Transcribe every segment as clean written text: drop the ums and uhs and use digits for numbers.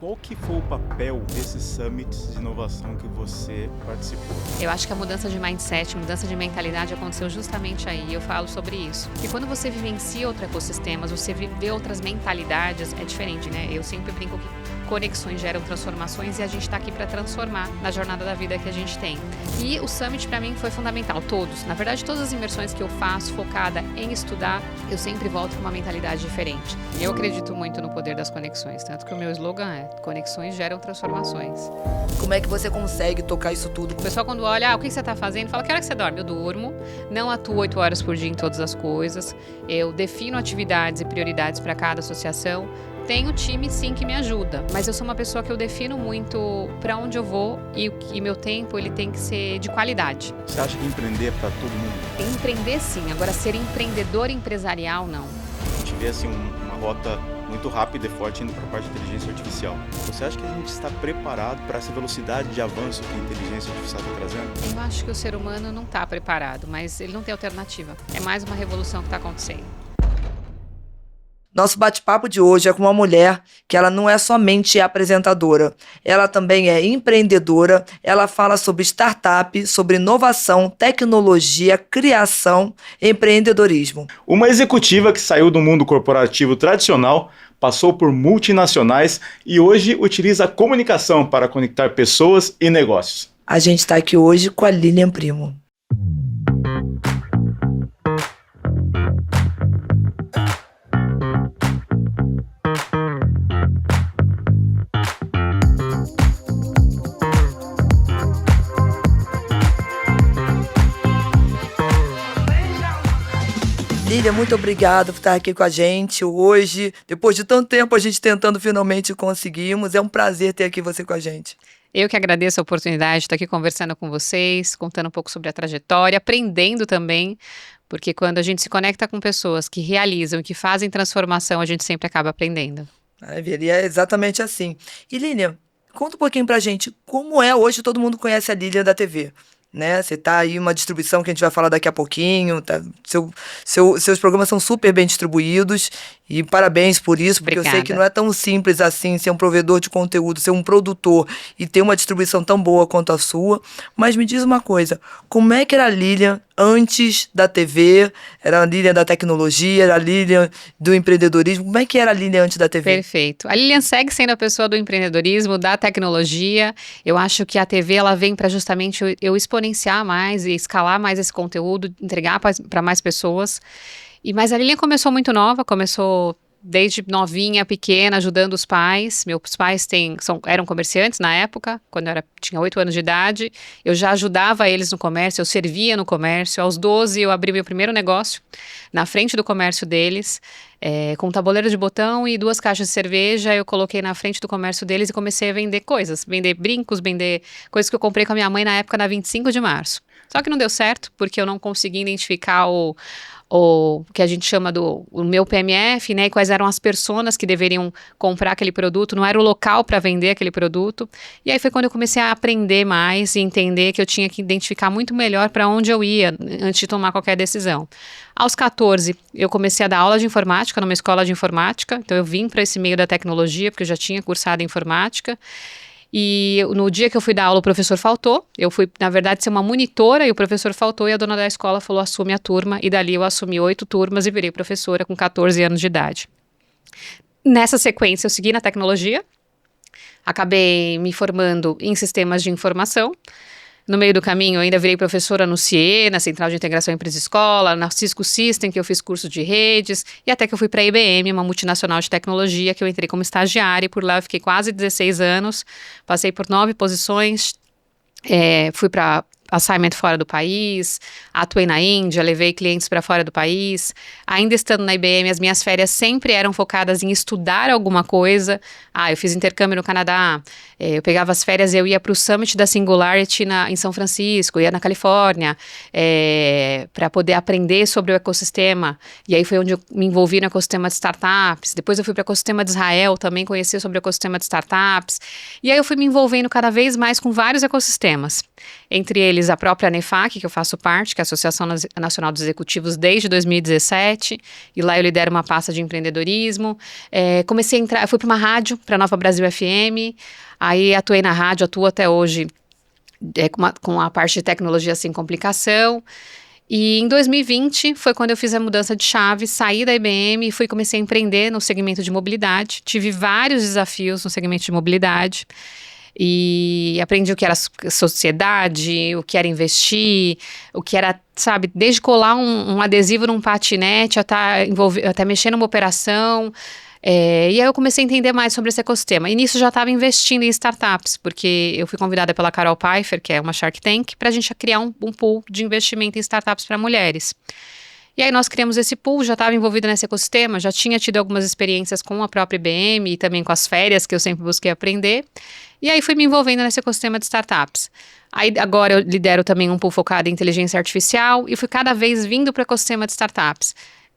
Qual que foi o papel desses summits de inovação que você participou? Eu acho que a mudança de mindset, mudança de mentalidade aconteceu justamente aí, e eu falo sobre isso. E quando você vivencia outros ecossistemas, você vê outras mentalidades, é diferente, né? Eu sempre brinco que conexões geram transformações e a gente está aqui para transformar na jornada da vida que a gente tem. E o Summit para mim foi fundamental, todos. Na verdade, todas as imersões que eu faço focada em estudar, eu sempre volto com uma mentalidade diferente. E eu acredito muito no poder das conexões, tanto que o meu slogan é: conexões geram transformações. Como é que você consegue tocar isso tudo? O pessoal quando olha, o que você está fazendo? Fala, que hora que você dorme? Eu durmo, não atuo 8 horas por dia em todas as coisas, eu defino atividades e prioridades para cada associação. Tenho time sim que me ajuda, mas eu sou uma pessoa que eu defino muito para onde eu vou e meu tempo ele tem que ser de qualidade. Você acha que empreender é para todo mundo? Empreender sim, agora ser empreendedor empresarial não. A gente vê assim uma rota muito rápida e forte indo para a parte de inteligência artificial. Você acha que a gente está preparado para essa velocidade de avanço que a inteligência artificial está trazendo? Eu acho que o ser humano não está preparado, mas ele não tem alternativa. É mais uma revolução que está acontecendo. Nosso bate-papo de hoje é com uma mulher que ela não é somente apresentadora, ela também é empreendedora, ela fala sobre startup, sobre inovação, tecnologia, criação e empreendedorismo. Uma executiva que saiu do mundo corporativo tradicional, passou por multinacionais e hoje utiliza a comunicação para conectar pessoas e negócios. A gente está aqui hoje com a Lilian Primo. Lilian, muito obrigada por estar aqui com a gente hoje. Depois de tanto tempo a gente tentando, finalmente conseguimos. É um prazer ter aqui você com a gente. Eu que agradeço a oportunidade de estar aqui conversando com vocês, contando um pouco sobre a trajetória, aprendendo também, porque quando a gente se conecta com pessoas que realizam, que fazem transformação, a gente sempre acaba aprendendo. Maravilha, é exatamente assim. E Lilian, conta um pouquinho pra gente como é hoje, todo mundo conhece a Lilian da TV. Né? Você tá aí uma distribuição que a gente vai falar daqui a pouquinho, tá? Seus programas são super bem distribuídos e parabéns por isso, porque Obrigada. Eu sei que não é tão simples assim ser um provedor de conteúdo, ser um produtor e ter uma distribuição tão boa quanto a sua. Mas me diz uma coisa, como é que era a Lilian antes da TV? Era a Lilian da tecnologia, era a Lilian do empreendedorismo? Como é que era a Lilian antes da TV? Perfeito. A Lilian segue sendo a pessoa do empreendedorismo, da tecnologia. Eu acho que a TV ela vem para justamente eu exponenciar mais e escalar mais esse conteúdo, entregar para mais pessoas. Mas a Lilian começou muito nova, começou desde novinha, pequena, ajudando os pais. Meus pais eram comerciantes na época, quando eu tinha 8 anos de idade. Eu já ajudava eles no comércio, eu servia no comércio. Aos 12 eu abri meu primeiro negócio na frente do comércio deles, com um tabuleiro de botão e 2 caixas de cerveja. Eu coloquei na frente do comércio deles e comecei a vender coisas, vender brincos, vender coisas que eu comprei com a minha mãe na época, na 25 de março. Só que não deu certo, porque eu não consegui identificar o que a gente chama o meu PMF, né, e quais eram as personas que deveriam comprar aquele produto, não era o local para vender aquele produto. E aí foi quando eu comecei a aprender mais e entender que eu tinha que identificar muito melhor para onde eu ia antes de tomar qualquer decisão. Aos 14, eu comecei a dar aula de informática numa escola de informática, então eu vim para esse meio da tecnologia, porque eu já tinha cursado informática. E no dia que eu fui dar aula, o professor faltou. Eu fui, na verdade, ser uma monitora e o professor faltou e a dona da escola falou: assume a turma. E dali eu assumi 8 turmas e virei professora com 14 anos de idade. Nessa sequência, eu segui na tecnologia. Acabei me formando em sistemas de informação. No meio do caminho, eu ainda virei professora no CIE, na Central de Integração Empresa-Escola, na Cisco System, que eu fiz curso de redes, e até que eu fui para a IBM, uma multinacional de tecnologia, que eu entrei como estagiária, e por lá eu fiquei quase 16 anos, passei por 9 posições, fui para assignment fora do país, atuei na Índia, levei clientes para fora do país. Ainda estando na IBM, as minhas férias sempre eram focadas em estudar alguma coisa. Eu fiz intercâmbio no Canadá, eu pegava as férias e eu ia para o Summit da Singularity em São Francisco, ia na Califórnia, para poder aprender sobre o ecossistema. E aí foi onde eu me envolvi no ecossistema de startups. Depois eu fui para o ecossistema de Israel, também conheci sobre o ecossistema de startups. E aí eu fui me envolvendo cada vez mais com vários ecossistemas. Entre eles deles a própria ANEFAC, que eu faço parte, que é a Associação Nacional dos Executivos, desde 2017, e lá eu lidero uma pasta de empreendedorismo. Comecei a entrar, fui para uma rádio, para a Nova Brasil FM, aí atuei na rádio, atuo até hoje com a parte de tecnologia sem complicação. E em 2020 foi quando eu fiz a mudança de chave, saí da IBM e comecei a empreender no segmento de mobilidade. Tive vários desafios no segmento de mobilidade e aprendi o que era sociedade, o que era investir, o que era, sabe, desde colar um adesivo num patinete até mexer numa operação. E aí eu comecei a entender mais sobre esse ecossistema. E nisso já estava investindo em startups, porque eu fui convidada pela Carol Pfeiffer, que é uma Shark Tank, para a gente criar um pool de investimento em startups para mulheres. E aí nós criamos esse pool, já estava envolvida nesse ecossistema, já tinha tido algumas experiências com a própria IBM e também com as férias, que eu sempre busquei aprender. E aí fui me envolvendo nesse ecossistema de startups. Aí agora eu lidero também um pool focado em inteligência artificial e fui cada vez vindo para o ecossistema de startups.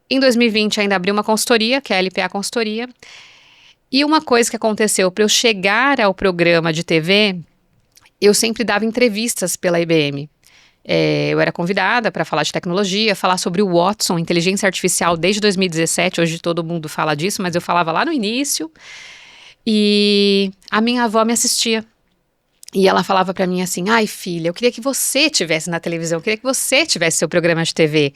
Em 2020 ainda abri uma consultoria, que é a LPA Consultoria. E uma coisa que aconteceu, para eu chegar ao programa de TV, eu sempre dava entrevistas pela IBM. Eu era convidada para falar de tecnologia, falar sobre o Watson, inteligência artificial, desde 2017. Hoje todo mundo fala disso, mas eu falava lá no início. E a minha avó me assistia. E ela falava para mim assim, ai filha, eu queria que você estivesse na televisão, eu queria que você tivesse seu programa de TV.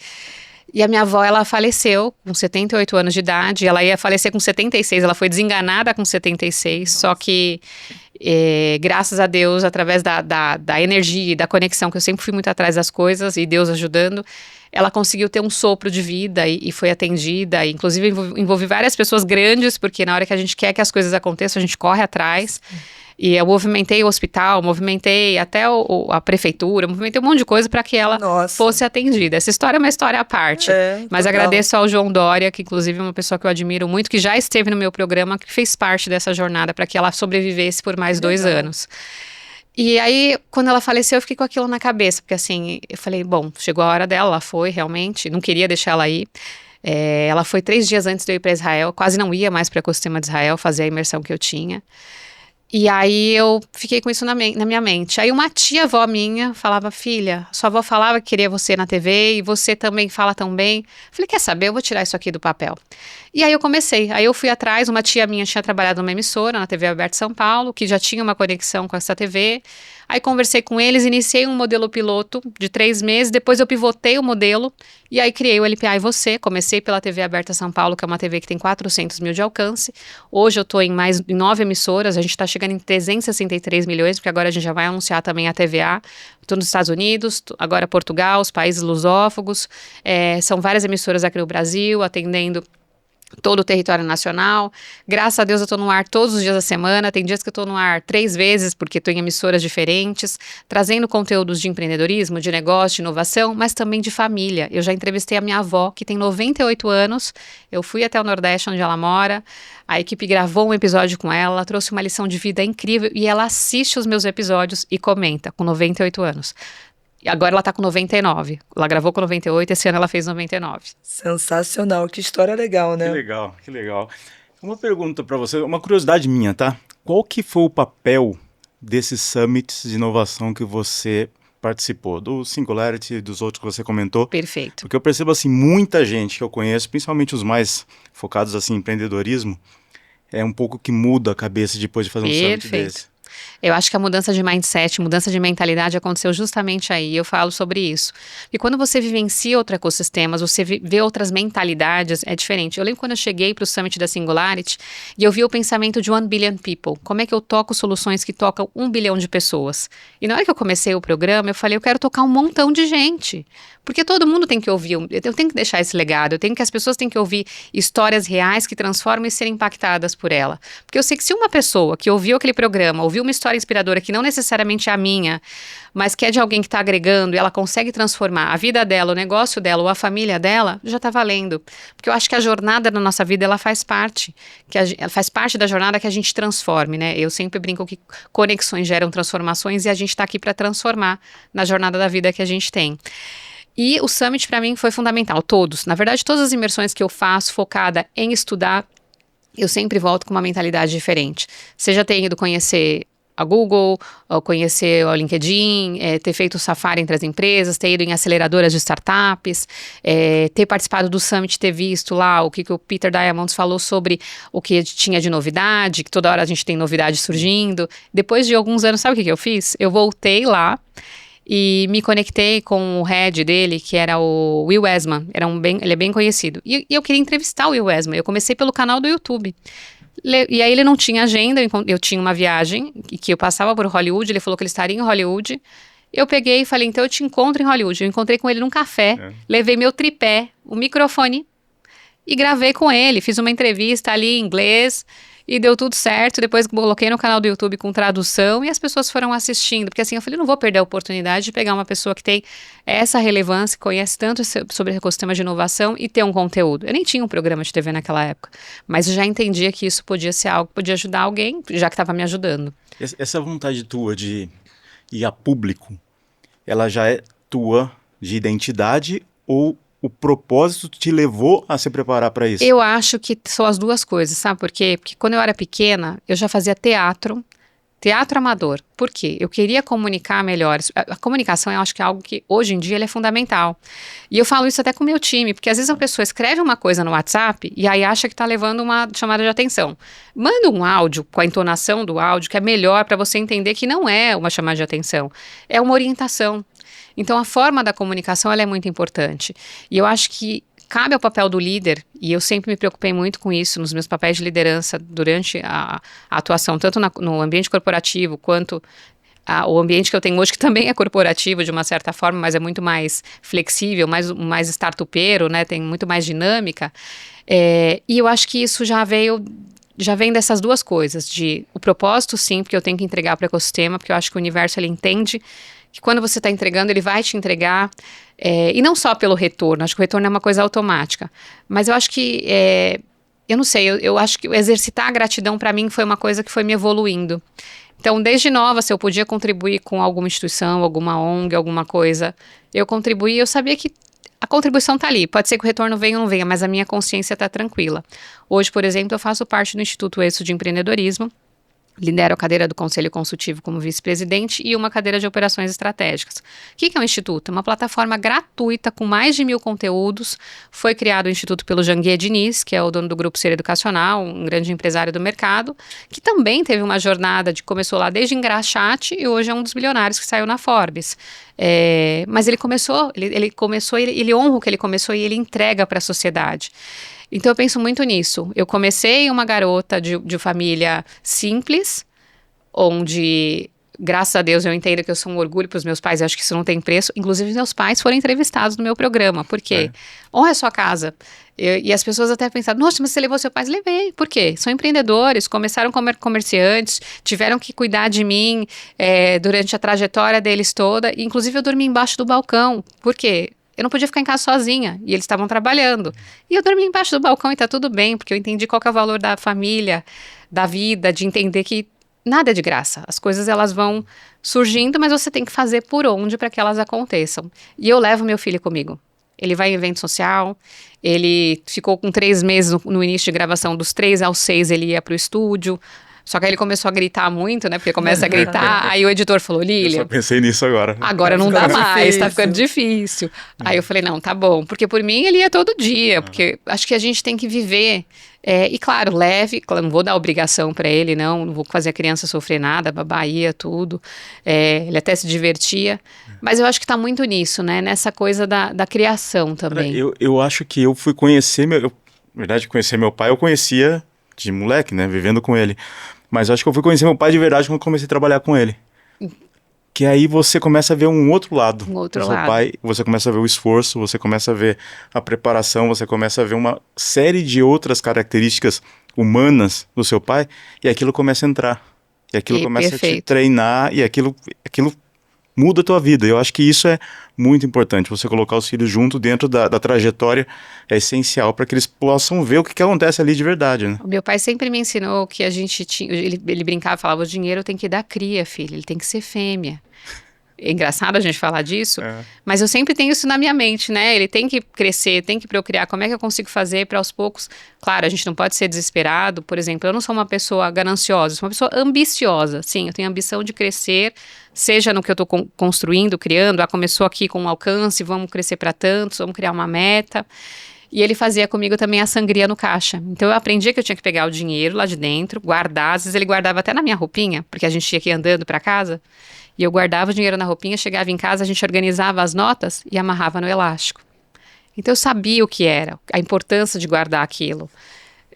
E a minha avó, ela faleceu com 78 anos de idade, ela ia falecer com 76, ela foi desenganada com 76, só que graças a Deus, através da energia e da conexão, que eu sempre fui muito atrás das coisas, e Deus ajudando, ela conseguiu ter um sopro de vida e foi atendida, e inclusive envolvi várias pessoas grandes, porque na hora que a gente quer que as coisas aconteçam, a gente corre atrás. E eu movimentei o hospital, movimentei até a prefeitura, movimentei um monte de coisa para que ela fosse atendida. Essa história é uma história à parte. Mas agradeço ao João Dória, que inclusive é uma pessoa que eu admiro muito, que já esteve no meu programa, que fez parte dessa jornada para que ela sobrevivesse por mais 2 anos. E aí, quando ela faleceu, eu fiquei com aquilo na cabeça, porque assim, eu falei, bom, chegou a hora dela, ela foi realmente, não queria deixar ela ir. Ela foi 3 dias antes de eu ir para Israel, quase não ia mais para o ecossistema de Israel, fazer a imersão que eu tinha. E aí eu fiquei com isso na minha mente. Aí uma tia-avó minha falava, filha, sua avó falava que queria você na TV e você também fala tão bem. Falei, quer saber, eu vou tirar isso aqui do papel. E aí eu comecei, aí eu fui atrás, uma tia minha tinha trabalhado numa emissora, na TV Aberta São Paulo, que já tinha uma conexão com essa TV. Aí conversei com eles, iniciei um modelo piloto de 3 meses, depois eu pivotei o modelo e aí criei o LPA e Você. Comecei pela TV Aberta São Paulo, que é uma TV que tem 400 mil de alcance. Hoje eu estou em 9 emissoras, a gente está chegando em 363 milhões, porque agora a gente já vai anunciar também a TVA. Estou nos Estados Unidos, agora Portugal, os países lusófagos. São várias emissoras aqui no Brasil, atendendo todo o território nacional. Graças a Deus eu estou no ar todos os dias da semana, tem dias que eu estou no ar 3 vezes, porque estou em emissoras diferentes, trazendo conteúdos de empreendedorismo, de negócio, de inovação, mas também de família. Eu já entrevistei a minha avó, que tem 98 anos, eu fui até o Nordeste, onde ela mora, a equipe gravou um episódio com ela, trouxe uma lição de vida incrível, e ela assiste os meus episódios e comenta, com 98 anos. E agora ela tá com 99. Ela gravou com 98, esse ano ela fez 99. Sensacional, que história legal, né? Que legal, que legal. Uma pergunta para você, uma curiosidade minha, tá? Qual que foi o papel desses summits de inovação que você participou? Do Singularity e dos outros que você comentou? Perfeito. Porque eu percebo, assim, muita gente que eu conheço, principalmente os mais focados, assim, em empreendedorismo, é um pouco que muda a cabeça depois de fazer um summit desse. Eu acho que a mudança de mindset, mudança de mentalidade aconteceu justamente aí, eu falo sobre isso. E quando você vivencia outros ecossistemas, você vê outras mentalidades, é diferente. Eu lembro quando eu cheguei para o Summit da Singularity e eu vi o pensamento de 1 billion people. Como é que eu toco soluções que tocam 1 bilhão de pessoas? E na hora que eu comecei o programa, eu falei, eu quero tocar um montão de gente. Porque todo mundo tem que ouvir, eu tenho que deixar esse legado, as pessoas têm que ouvir histórias reais que transformam e serem impactadas por ela. Porque eu sei que se uma pessoa que ouviu aquele programa, ouviu uma história inspiradora que não necessariamente é a minha, mas que é de alguém que está agregando e ela consegue transformar a vida dela, o negócio dela ou a família dela, já está valendo. Porque eu acho que a jornada da nossa vida, ela faz parte, ela faz parte da jornada que a gente transforme, né? Eu sempre brinco que conexões geram transformações e a gente está aqui para transformar na jornada da vida que a gente tem. E o Summit para mim foi fundamental, todos. Na verdade, todas as imersões que eu faço focada em estudar, eu sempre volto com uma mentalidade diferente. Seja ter ido conhecer a Google, conhecer o LinkedIn, ter feito o Safari entre as empresas, ter ido em aceleradoras de startups, ter participado do Summit, ter visto lá o que o Peter Diamandis falou sobre o que tinha de novidade, que toda hora a gente tem novidade surgindo. Depois de alguns anos, sabe o que eu fiz? Eu voltei lá e me conectei com o head dele, que era o Will Westman, ele é bem conhecido. E eu queria entrevistar o Will Westman, eu comecei pelo canal do YouTube. E aí ele não tinha agenda, eu tinha uma viagem, que eu passava por Hollywood, ele falou que ele estaria em Hollywood. Eu peguei e falei, então eu te encontro em Hollywood. Eu encontrei com ele num café, levei meu tripé, o microfone e gravei com ele. Fiz uma entrevista ali em inglês e deu tudo certo. Depois coloquei no canal do YouTube com tradução e as pessoas foram assistindo. Porque assim, eu falei, não vou perder a oportunidade de pegar uma pessoa que tem essa relevância, conhece tanto sobre ecossistema de inovação e ter um conteúdo. Eu nem tinha um programa de TV naquela época, mas eu já entendia que isso podia ser algo que podia ajudar alguém, já que estava me ajudando. Essa vontade tua de ir a público, ela já é tua de identidade ou o propósito te levou a se preparar para isso? Eu acho que são as duas coisas, sabe por quê? Porque quando eu era pequena, eu já fazia teatro amador. Por quê? Eu queria comunicar melhor. A comunicação, eu acho que é algo que hoje em dia ele é fundamental. E eu falo isso até com o meu time, porque às vezes a pessoa escreve uma coisa no WhatsApp e aí acha que está levando uma chamada de atenção. Manda um áudio com a entonação do áudio que é melhor para você entender que não é uma chamada de atenção, é uma orientação. Então, a forma da comunicação ela é muito importante. E eu acho que cabe ao papel do líder, e eu sempre me preocupei muito com isso nos meus papéis de liderança durante a atuação, tanto no ambiente corporativo, quanto o ambiente que eu tenho hoje, que também é corporativo de uma certa forma, mas é muito mais flexível, mais startupeiro, né, tem muito mais dinâmica. E eu acho que isso já vem dessas duas coisas, de o propósito sim, porque eu tenho que entregar para o ecossistema, porque eu acho que o universo ele entende que quando você está entregando, ele vai te entregar, e não só pelo retorno, acho que o retorno é uma coisa automática, mas eu acho que, eu não sei, eu acho que exercitar a gratidão para mim foi uma coisa que foi me evoluindo. Então, desde nova, se eu podia contribuir com alguma instituição, alguma ONG, alguma coisa, eu contribuí, eu sabia que a contribuição está ali, pode ser que o retorno venha ou não venha, mas a minha consciência está tranquila. Hoje, por exemplo, eu faço parte do Instituto ESSO de Empreendedorismo, lidero a cadeira do Conselho Consultivo como vice-presidente e uma cadeira de operações estratégicas. O que é o Instituto? É uma plataforma gratuita com mais de 1000 conteúdos. Foi criado o Instituto pelo Janguier Diniz, que é o dono do Grupo Ser Educacional, um grande empresário do mercado, que também teve uma jornada começou lá desde engraxate e hoje é um dos bilionários que saiu na Forbes. Mas ele honra o que ele começou e ele entrega para a sociedade. Então eu penso muito nisso. Eu comecei uma garota de família simples, onde, graças a Deus, eu entendo que eu sou um orgulho para os meus pais, eu acho que isso não tem preço. Inclusive, meus pais foram entrevistados no meu programa. Por quê? Honra a sua casa. E as pessoas até pensaram, nossa, mas você levou seu pai? Levei. Por quê? São empreendedores, começaram como comerciantes, tiveram que cuidar de mim durante a trajetória deles toda. E, inclusive, eu dormi embaixo do balcão. Por quê? Eu não podia ficar em casa sozinha, e eles estavam trabalhando. E eu dormi embaixo do balcão e tá tudo bem, porque eu entendi qual que é o valor da família, da vida, de entender que nada é de graça. As coisas, elas vão surgindo, mas você tem que fazer por onde para que elas aconteçam. E eu levo meu filho comigo. Ele vai em evento social, ele ficou com 3 meses no início de gravação, dos 3 aos 6 ele ia pro estúdio. Só que aí ele começou a gritar muito, né? Porque começa a gritar, aí o editor falou, Lília... Eu só pensei nisso agora. Agora não dá mais, tá ficando difícil. Aí eu falei, não, tá bom. Porque por mim ele ia todo dia, porque acho que a gente tem que viver. E claro, leve, não vou dar obrigação pra ele, não vou fazer a criança sofrer nada, babaia, tudo. Ele até se divertia. Mas eu acho que tá muito nisso, né? Nessa coisa da criação também. Eu acho que eu fui conhecer, na verdade, conhecer meu pai, eu conhecia de moleque, né? Vivendo com ele. Mas eu acho que eu fui conhecer meu pai de verdade quando comecei a trabalhar com ele. Que aí você começa a ver um outro lado. Do seu pai, você começa a ver o esforço, você começa a ver a preparação, você começa a ver uma série de outras características humanas do seu pai, e aquilo começa a entrar. E aquilo começa a te treinar, e aquilo muda a tua vida. Eu acho que isso é muito importante. Você colocar os filhos junto dentro da trajetória é essencial para que eles possam ver o que acontece ali de verdade, né? O meu pai sempre me ensinou que a gente tinha... Ele brincava e falava, o dinheiro tem que dar cria, filho. Ele tem que ser fêmea. É engraçado a gente falar disso, mas eu sempre tenho isso na minha mente, né? Ele tem que crescer, tem que procriar. Como é que eu consigo fazer para aos poucos? Claro, a gente não pode ser desesperado. Por exemplo, eu não sou uma pessoa gananciosa, eu sou uma pessoa ambiciosa. Sim, eu tenho a ambição de crescer, seja no que eu estou construindo, criando. Começou aqui com um alcance, vamos crescer para tantos, vamos criar uma meta. E ele fazia comigo também a sangria no caixa. Então eu aprendi que eu tinha que pegar o dinheiro lá de dentro, guardar. Às vezes ele guardava até na minha roupinha, porque a gente tinha que ir andando para casa. E eu guardava o dinheiro na roupinha, chegava em casa, a gente organizava as notas e amarrava no elástico. Então eu sabia o que era, a importância de guardar aquilo.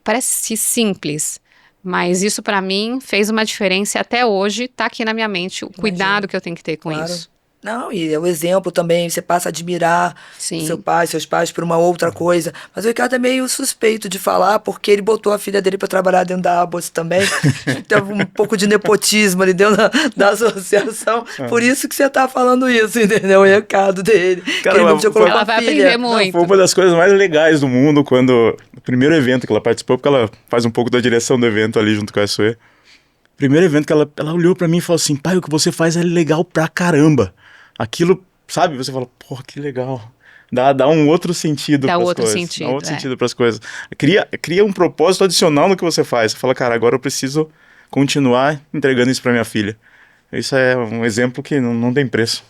Parece simples, mas isso para mim fez uma diferença e até hoje está aqui na minha mente o cuidado que eu tenho que ter com isso. Não, e é o exemplo também, você passa a admirar seu pai, seus pais por uma outra coisa. Mas o Ricardo é meio suspeito de falar, porque ele botou a filha dele para trabalhar dentro da Abos também. Teve um pouco de nepotismo ali dentro da associação. Por isso que você tá falando isso, entendeu? O recado dele. Cara, ele não tinha colocado ela vai a filha. aprender muito. Foi uma das coisas mais legais do mundo quando... O primeiro evento que ela participou, porque ela faz um pouco da direção do evento ali junto com a Sue. Primeiro evento que ela olhou pra mim e falou assim, pai, o que você faz é legal pra caramba. Aquilo, sabe, você fala, porra, que legal. Dá um outro sentido Dá pras outro coisas. sentido, Dá outro sentido pras coisas. Cria um propósito adicional no que você faz. Você fala, cara, agora eu preciso continuar entregando isso pra minha filha. Isso é um exemplo que não tem preço.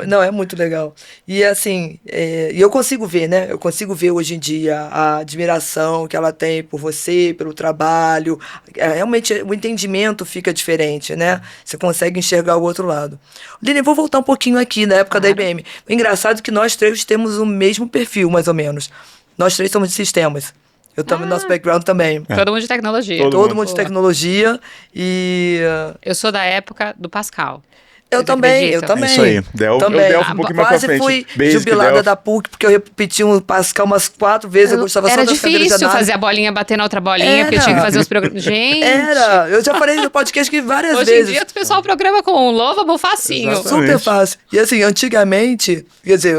Não, é muito legal. E assim, e eu consigo ver, né? Eu consigo ver hoje em dia a admiração que ela tem por você, pelo trabalho. Realmente o entendimento fica diferente, né? Você consegue enxergar o outro lado. Lilian, vou voltar um pouquinho aqui na época da IBM. O engraçado é que nós três temos o mesmo perfil, mais ou menos. Nós três somos de sistemas. Eu também, nosso background também. Todo mundo de tecnologia. Todo mundo de tecnologia e... Eu sou da época do Pascal. Eu também. É isso aí. Delphi um pouquinho mais pra frente. Quase fui Basic, jubilada Delphi. da PUC, porque eu repeti um Pascal umas 4 vezes, eu gostava só Era das cadeiras de difícil análise. fazer a bolinha bater na outra bolinha, porque Era. tinha que fazer os programas. Gente! Era, eu já falei no podcast que várias Hoje vezes. em dia o pessoal programa com um louva facinho. Exatamente. Super fácil. E assim, antigamente, quer dizer,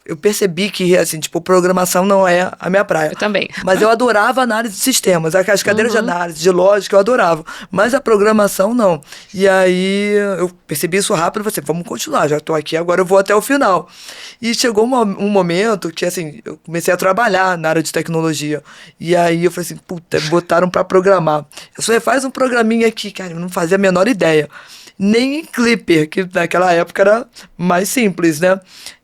eu percebi que, assim, tipo, programação não é a minha praia. Eu também. Mas eu adorava análise de sistemas. As cadeiras de análise, de lógica, eu adorava. Mas a programação, não. E aí, eu percebi isso rápido e falei, vamos continuar, já tô aqui, agora eu vou até o final. E chegou um momento que, assim, eu comecei a trabalhar na área de tecnologia. E aí, eu falei assim, puta, botaram pra programar. Eu só faz um programinha aqui, cara, eu não fazia a menor ideia. Nem em Clipper, que naquela época era mais simples, né?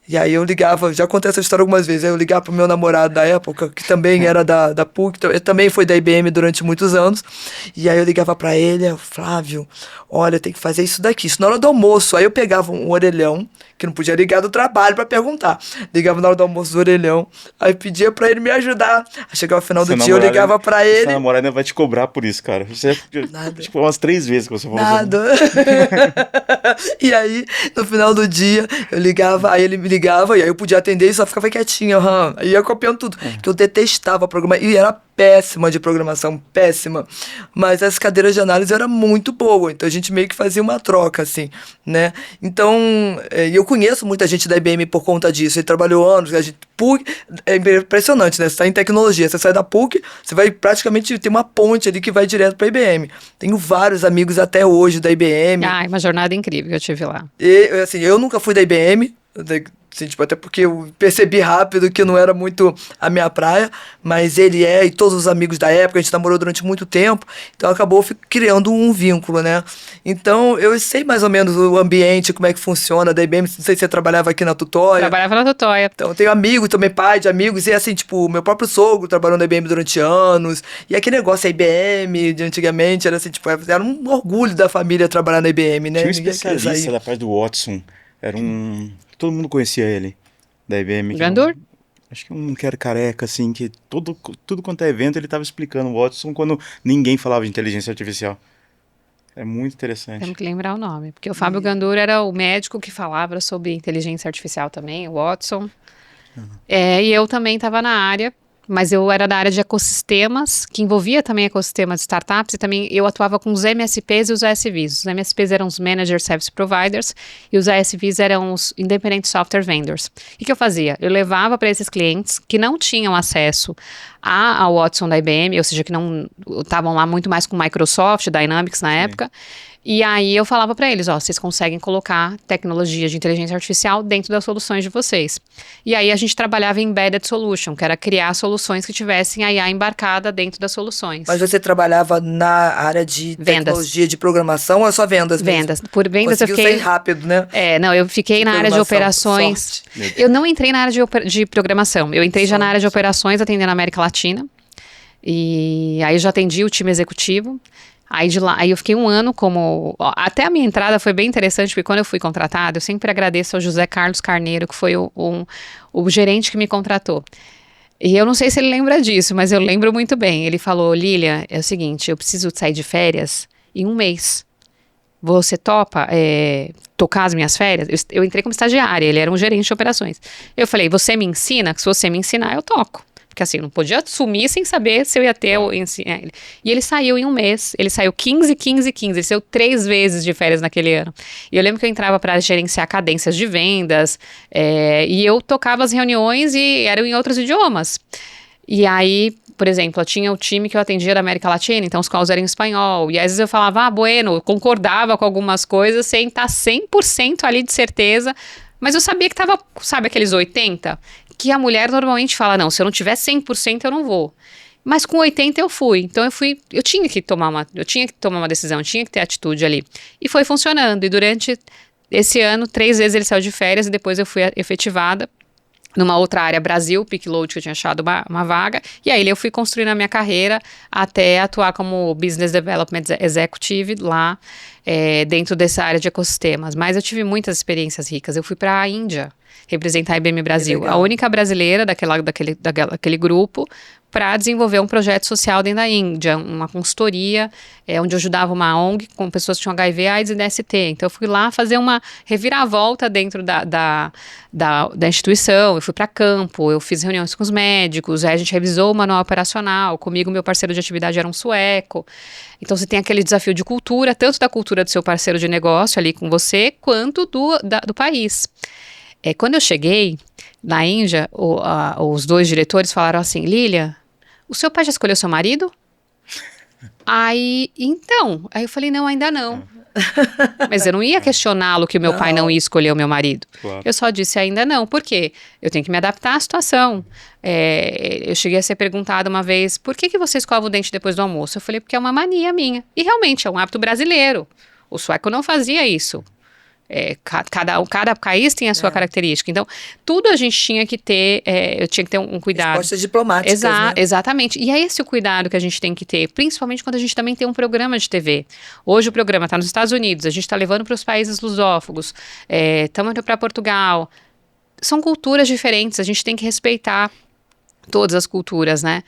E aí eu ligava, já contei essa história algumas vezes, aí eu ligava pro meu namorado da época, que também era da PUC, também foi da IBM durante muitos anos, e aí eu ligava pra ele, Flávio, olha, tem que fazer isso daqui, isso na hora do almoço. Aí eu pegava um orelhão, que não podia ligar do trabalho pra perguntar, ligava na hora do almoço do orelhão, aí pedia pra ele me ajudar, aí chegava no final do dia, eu ligava pra ele... Sua namorada vai te cobrar por isso, cara. Você Nada. Tipo, umas 3 vezes que você falou. Nada. E aí, no final do dia, eu ligava, aí ele me ligava, e aí eu podia atender e só ficava quietinho, aí ia copiando tudo. Que eu detestava programar, e era péssima de programação, péssima. Mas as cadeiras de análise eram muito boas, então a gente meio que fazia uma troca, assim, né? Então, eu conheço muita gente da IBM por conta disso, ele trabalhou anos, a gente, PUC, é impressionante, né? Você tá em tecnologia, você sai da PUC, você vai praticamente ter uma ponte ali que vai direto pra IBM. Tenho vários amigos até hoje da IBM. Ai, uma jornada incrível que eu tive lá. E, assim, eu nunca fui da IBM, assim, tipo, até porque eu percebi rápido que não era muito a minha praia, mas ele e todos os amigos da época, a gente namorou durante muito tempo, então acabou criando um vínculo, né? Então, eu sei mais ou menos o ambiente, como é que funciona da IBM, não sei se você trabalhava aqui na Tutóia. Trabalhava na Tutóia. Então, eu tenho amigos também, pai de amigos, e assim, tipo, meu próprio sogro trabalhou na IBM durante anos, e aquele negócio, a IBM, de antigamente, era assim, tipo, era um orgulho da família trabalhar na IBM, né? Tinha um especialista da parte do Watson, era um... Todo mundo conhecia ele, da IBM. Gandur? Acho que um que era careca, assim, que tudo quanto é evento ele tava explicando o Watson quando ninguém falava de inteligência artificial. É muito interessante. Temos que lembrar o nome, porque o Fábio Gandur era o médico que falava sobre inteligência artificial também, o Watson. E eu também estava na área, mas eu era da área de ecossistemas, que envolvia também ecossistemas de startups, e também eu atuava com os MSPs e os ASVs. Os MSPs eram os Manager Service Providers, e os ASVs eram os Independent Software Vendors. O que eu fazia? Eu levava para esses clientes que não tinham acesso a Watson da IBM, ou seja, que não estavam lá muito mais com Microsoft, Dynamics na época. E aí eu falava para eles, vocês conseguem colocar tecnologia de inteligência artificial dentro das soluções de vocês. E aí a gente trabalhava em Embedded Solution, que era criar soluções que tivessem a IA embarcada dentro das soluções. Mas você trabalhava na área de tecnologia de programação ou é só vendas mesmo? Vendas. Por vendas eu fiquei... sair rápido, né? Não, eu fiquei na área de operações. Eu não entrei na área de programação. Eu entrei já na área de operações, atendendo a América Latina. E aí eu já atendi o time executivo. Aí de lá, aí eu fiquei um ano como... até a minha entrada foi bem interessante, porque quando eu fui contratada, eu sempre agradeço ao José Carlos Carneiro, que foi o gerente que me contratou. E eu não sei se ele lembra disso, mas eu lembro muito bem. Ele falou, Lília, é o seguinte, eu preciso sair de férias em 1 mês. Você topa tocar as minhas férias? Eu entrei como estagiária, ele era um gerente de operações. Eu falei, você me ensina? Se você me ensinar, eu toco. Porque assim, não podia sumir sem saber se eu ia ter o ensino. E ele saiu em 1 mês. Ele saiu 15, 15, 15. Ele saiu 3 vezes de férias naquele ano. E eu lembro que eu entrava para gerenciar cadências de vendas. E eu tocava as reuniões e eram em outros idiomas. E aí, por exemplo, eu tinha o time que eu atendia da América Latina, então os calls eram em espanhol. E às vezes eu falava, bueno, concordava com algumas coisas sem estar 100% ali de certeza. Mas eu sabia que tava, sabe aqueles 80%? Que a mulher normalmente fala, não, se eu não tiver 100% eu não vou. Mas com 80% eu fui. Então eu tinha que tomar uma decisão, eu tinha que ter atitude ali. E foi funcionando. E durante esse ano, 3 vezes ele saiu de férias e depois eu fui efetivada numa outra área, Brasil, Pickload, que eu tinha achado uma vaga. E aí eu fui construindo a minha carreira até atuar como Business Development Executive lá dentro dessa área de ecossistemas. Mas eu tive muitas experiências ricas. Eu fui para a Índia representar a IBM Brasil, a única brasileira daquele grupo, para desenvolver um projeto social dentro da Índia, uma consultoria, onde eu ajudava uma ONG com pessoas que tinham HIV, AIDS e DST. Então eu fui lá fazer uma reviravolta dentro da instituição, eu fui para campo, eu fiz reuniões com os médicos, aí a gente revisou o manual operacional, comigo meu parceiro de atividade era um sueco. Então você tem aquele desafio de cultura, tanto da cultura do seu parceiro de negócio ali com você, quanto do país. Quando eu cheguei na Índia, os 2 diretores falaram assim, Lília, o seu pai já escolheu seu marido? Aí eu falei, não, ainda não. Mas eu não ia questioná-lo que o meu pai não ia escolher o meu marido. Claro. Eu só disse ainda não, por quê? Eu tenho que me adaptar à situação. Eu cheguei a ser perguntada uma vez, por que você escova o dente depois do almoço? Eu falei, porque é uma mania minha. E realmente, é um hábito brasileiro. O sueco não fazia isso. Cada país tem a sua característica. Então, tudo a gente tinha que ter, eu tinha que ter um cuidado. Respostas diplomáticas, né? Exatamente. E é esse o cuidado que a gente tem que ter, principalmente quando a gente também tem um programa de TV. Hoje o programa está nos Estados Unidos, a gente está levando para os países lusófagos, estamos indo para Portugal. São culturas diferentes, a gente tem que respeitar todas as culturas, né?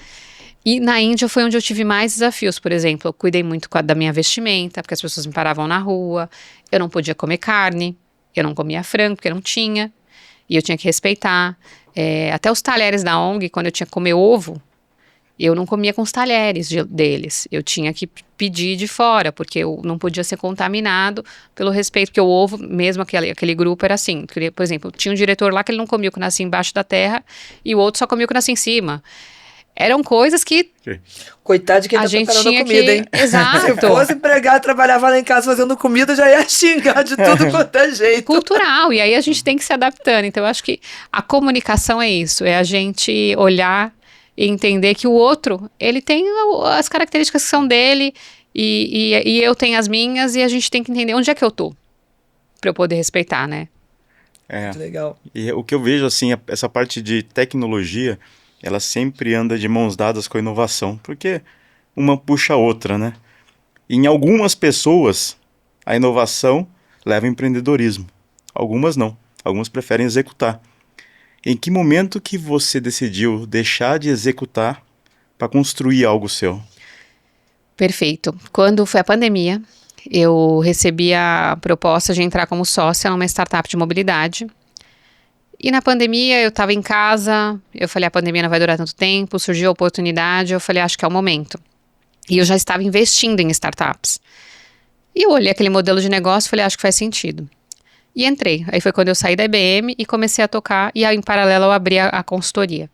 E na Índia foi onde eu tive mais desafios, por exemplo, eu cuidei muito da minha vestimenta, porque as pessoas me paravam na rua, eu não podia comer carne, eu não comia frango, porque não tinha, e eu tinha que respeitar. Até os talheres da ONG, quando eu tinha que comer ovo, eu não comia com os talheres deles, eu tinha que pedir de fora, porque eu não podia ser contaminado pelo respeito, porque o ovo, mesmo aquele grupo era assim, por exemplo, tinha um diretor lá que ele não comia o que nascia embaixo da terra, e o outro só comia o que nascia em cima. Eram coisas que... Coitado de quem tá preparando a comida, hein? Exato. Se fosse empregado, trabalhava lá em casa fazendo comida, já ia xingar de tudo quanto é jeito. Cultural, e aí a gente tem que se adaptando. Então, eu acho que a comunicação é isso, é a gente olhar e entender que o outro, ele tem as características que são dele e eu tenho as minhas, e a gente tem que entender onde é que eu tô, para eu poder respeitar, né? Muito legal. E o que eu vejo, assim, essa parte de tecnologia, ela sempre anda de mãos dadas com a inovação, porque uma puxa a outra, né? E em algumas pessoas, a inovação leva ao empreendedorismo. Algumas não. Algumas preferem executar. Em que momento que você decidiu deixar de executar para construir algo seu? Perfeito. Quando foi a pandemia, eu recebi a proposta de entrar como sócia numa startup de mobilidade. E na pandemia, eu estava em casa, eu falei, a pandemia não vai durar tanto tempo, surgiu a oportunidade, eu falei, acho que é o momento. E eu já estava investindo em startups. E eu olhei aquele modelo de negócio e falei, acho que faz sentido. E entrei. Aí foi quando eu saí da IBM e comecei a tocar, e aí em paralelo eu abri a consultoria.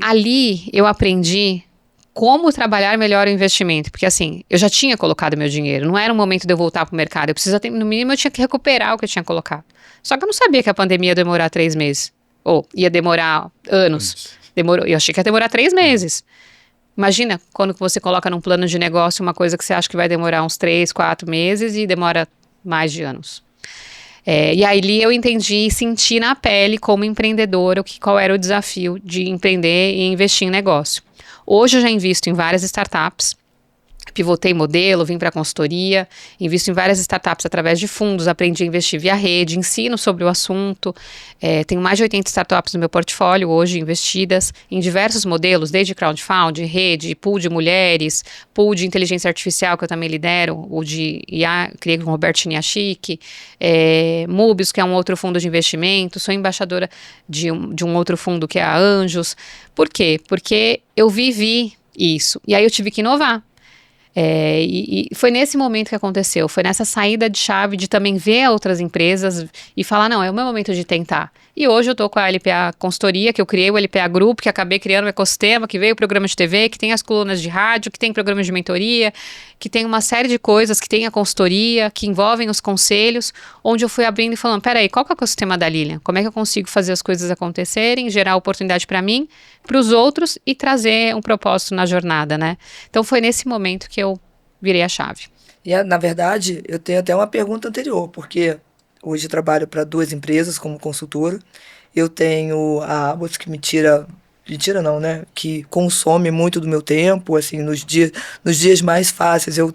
Ali eu aprendi como trabalhar melhor o investimento, porque assim, eu já tinha colocado meu dinheiro, não era um momento de eu voltar para o mercado, no mínimo eu tinha que recuperar o que eu tinha colocado. Só que eu não sabia que a pandemia ia demorar 3 meses, ou ia demorar anos. Eu achei que ia demorar 3 meses. Imagina quando você coloca num plano de negócio uma coisa que você acha que vai demorar uns 3, 4 meses e demora mais de anos. E aí eu entendi e senti na pele como empreendedora qual era o desafio de empreender e investir em negócio. Hoje eu já invisto em várias startups, pivotei modelo, vim para a consultoria, invisto em várias startups através de fundos, aprendi a investir via rede, ensino sobre o assunto, tenho mais de 80 startups no meu portfólio hoje investidas em diversos modelos, desde crowdfunding, rede, pool de mulheres, pool de inteligência artificial que eu também lidero, o de IA, criei com o Roberto Chiniachik, Mubius, que é um outro fundo de investimento, sou embaixadora de um outro fundo que é a Anjos. Por quê? Porque eu vivi isso, e aí eu tive que inovar. E foi nesse momento que aconteceu, foi nessa saída de chave de também ver outras empresas e falar, não, é o meu momento de tentar. E hoje eu tô com a LPA Consultoria, que eu criei o LPA Group, que acabei criando um ecossistema, que veio o programa de TV, que tem as colunas de rádio, que tem programas de mentoria, que tem uma série de coisas, que tem a consultoria, que envolvem os conselhos, onde eu fui abrindo e falando, peraí, qual que é o ecossistema da Lilian? Como é que eu consigo fazer as coisas acontecerem, gerar oportunidade para mim, para os outros e trazer um propósito na jornada, né? Então foi nesse momento que eu virei a chave. E, na verdade, eu tenho até uma pergunta anterior, porque hoje eu trabalho para 2 empresas como consultora. Eu tenho a Abos, que me tira não, né? Que consome muito do meu tempo, assim, nos dias mais fáceis eu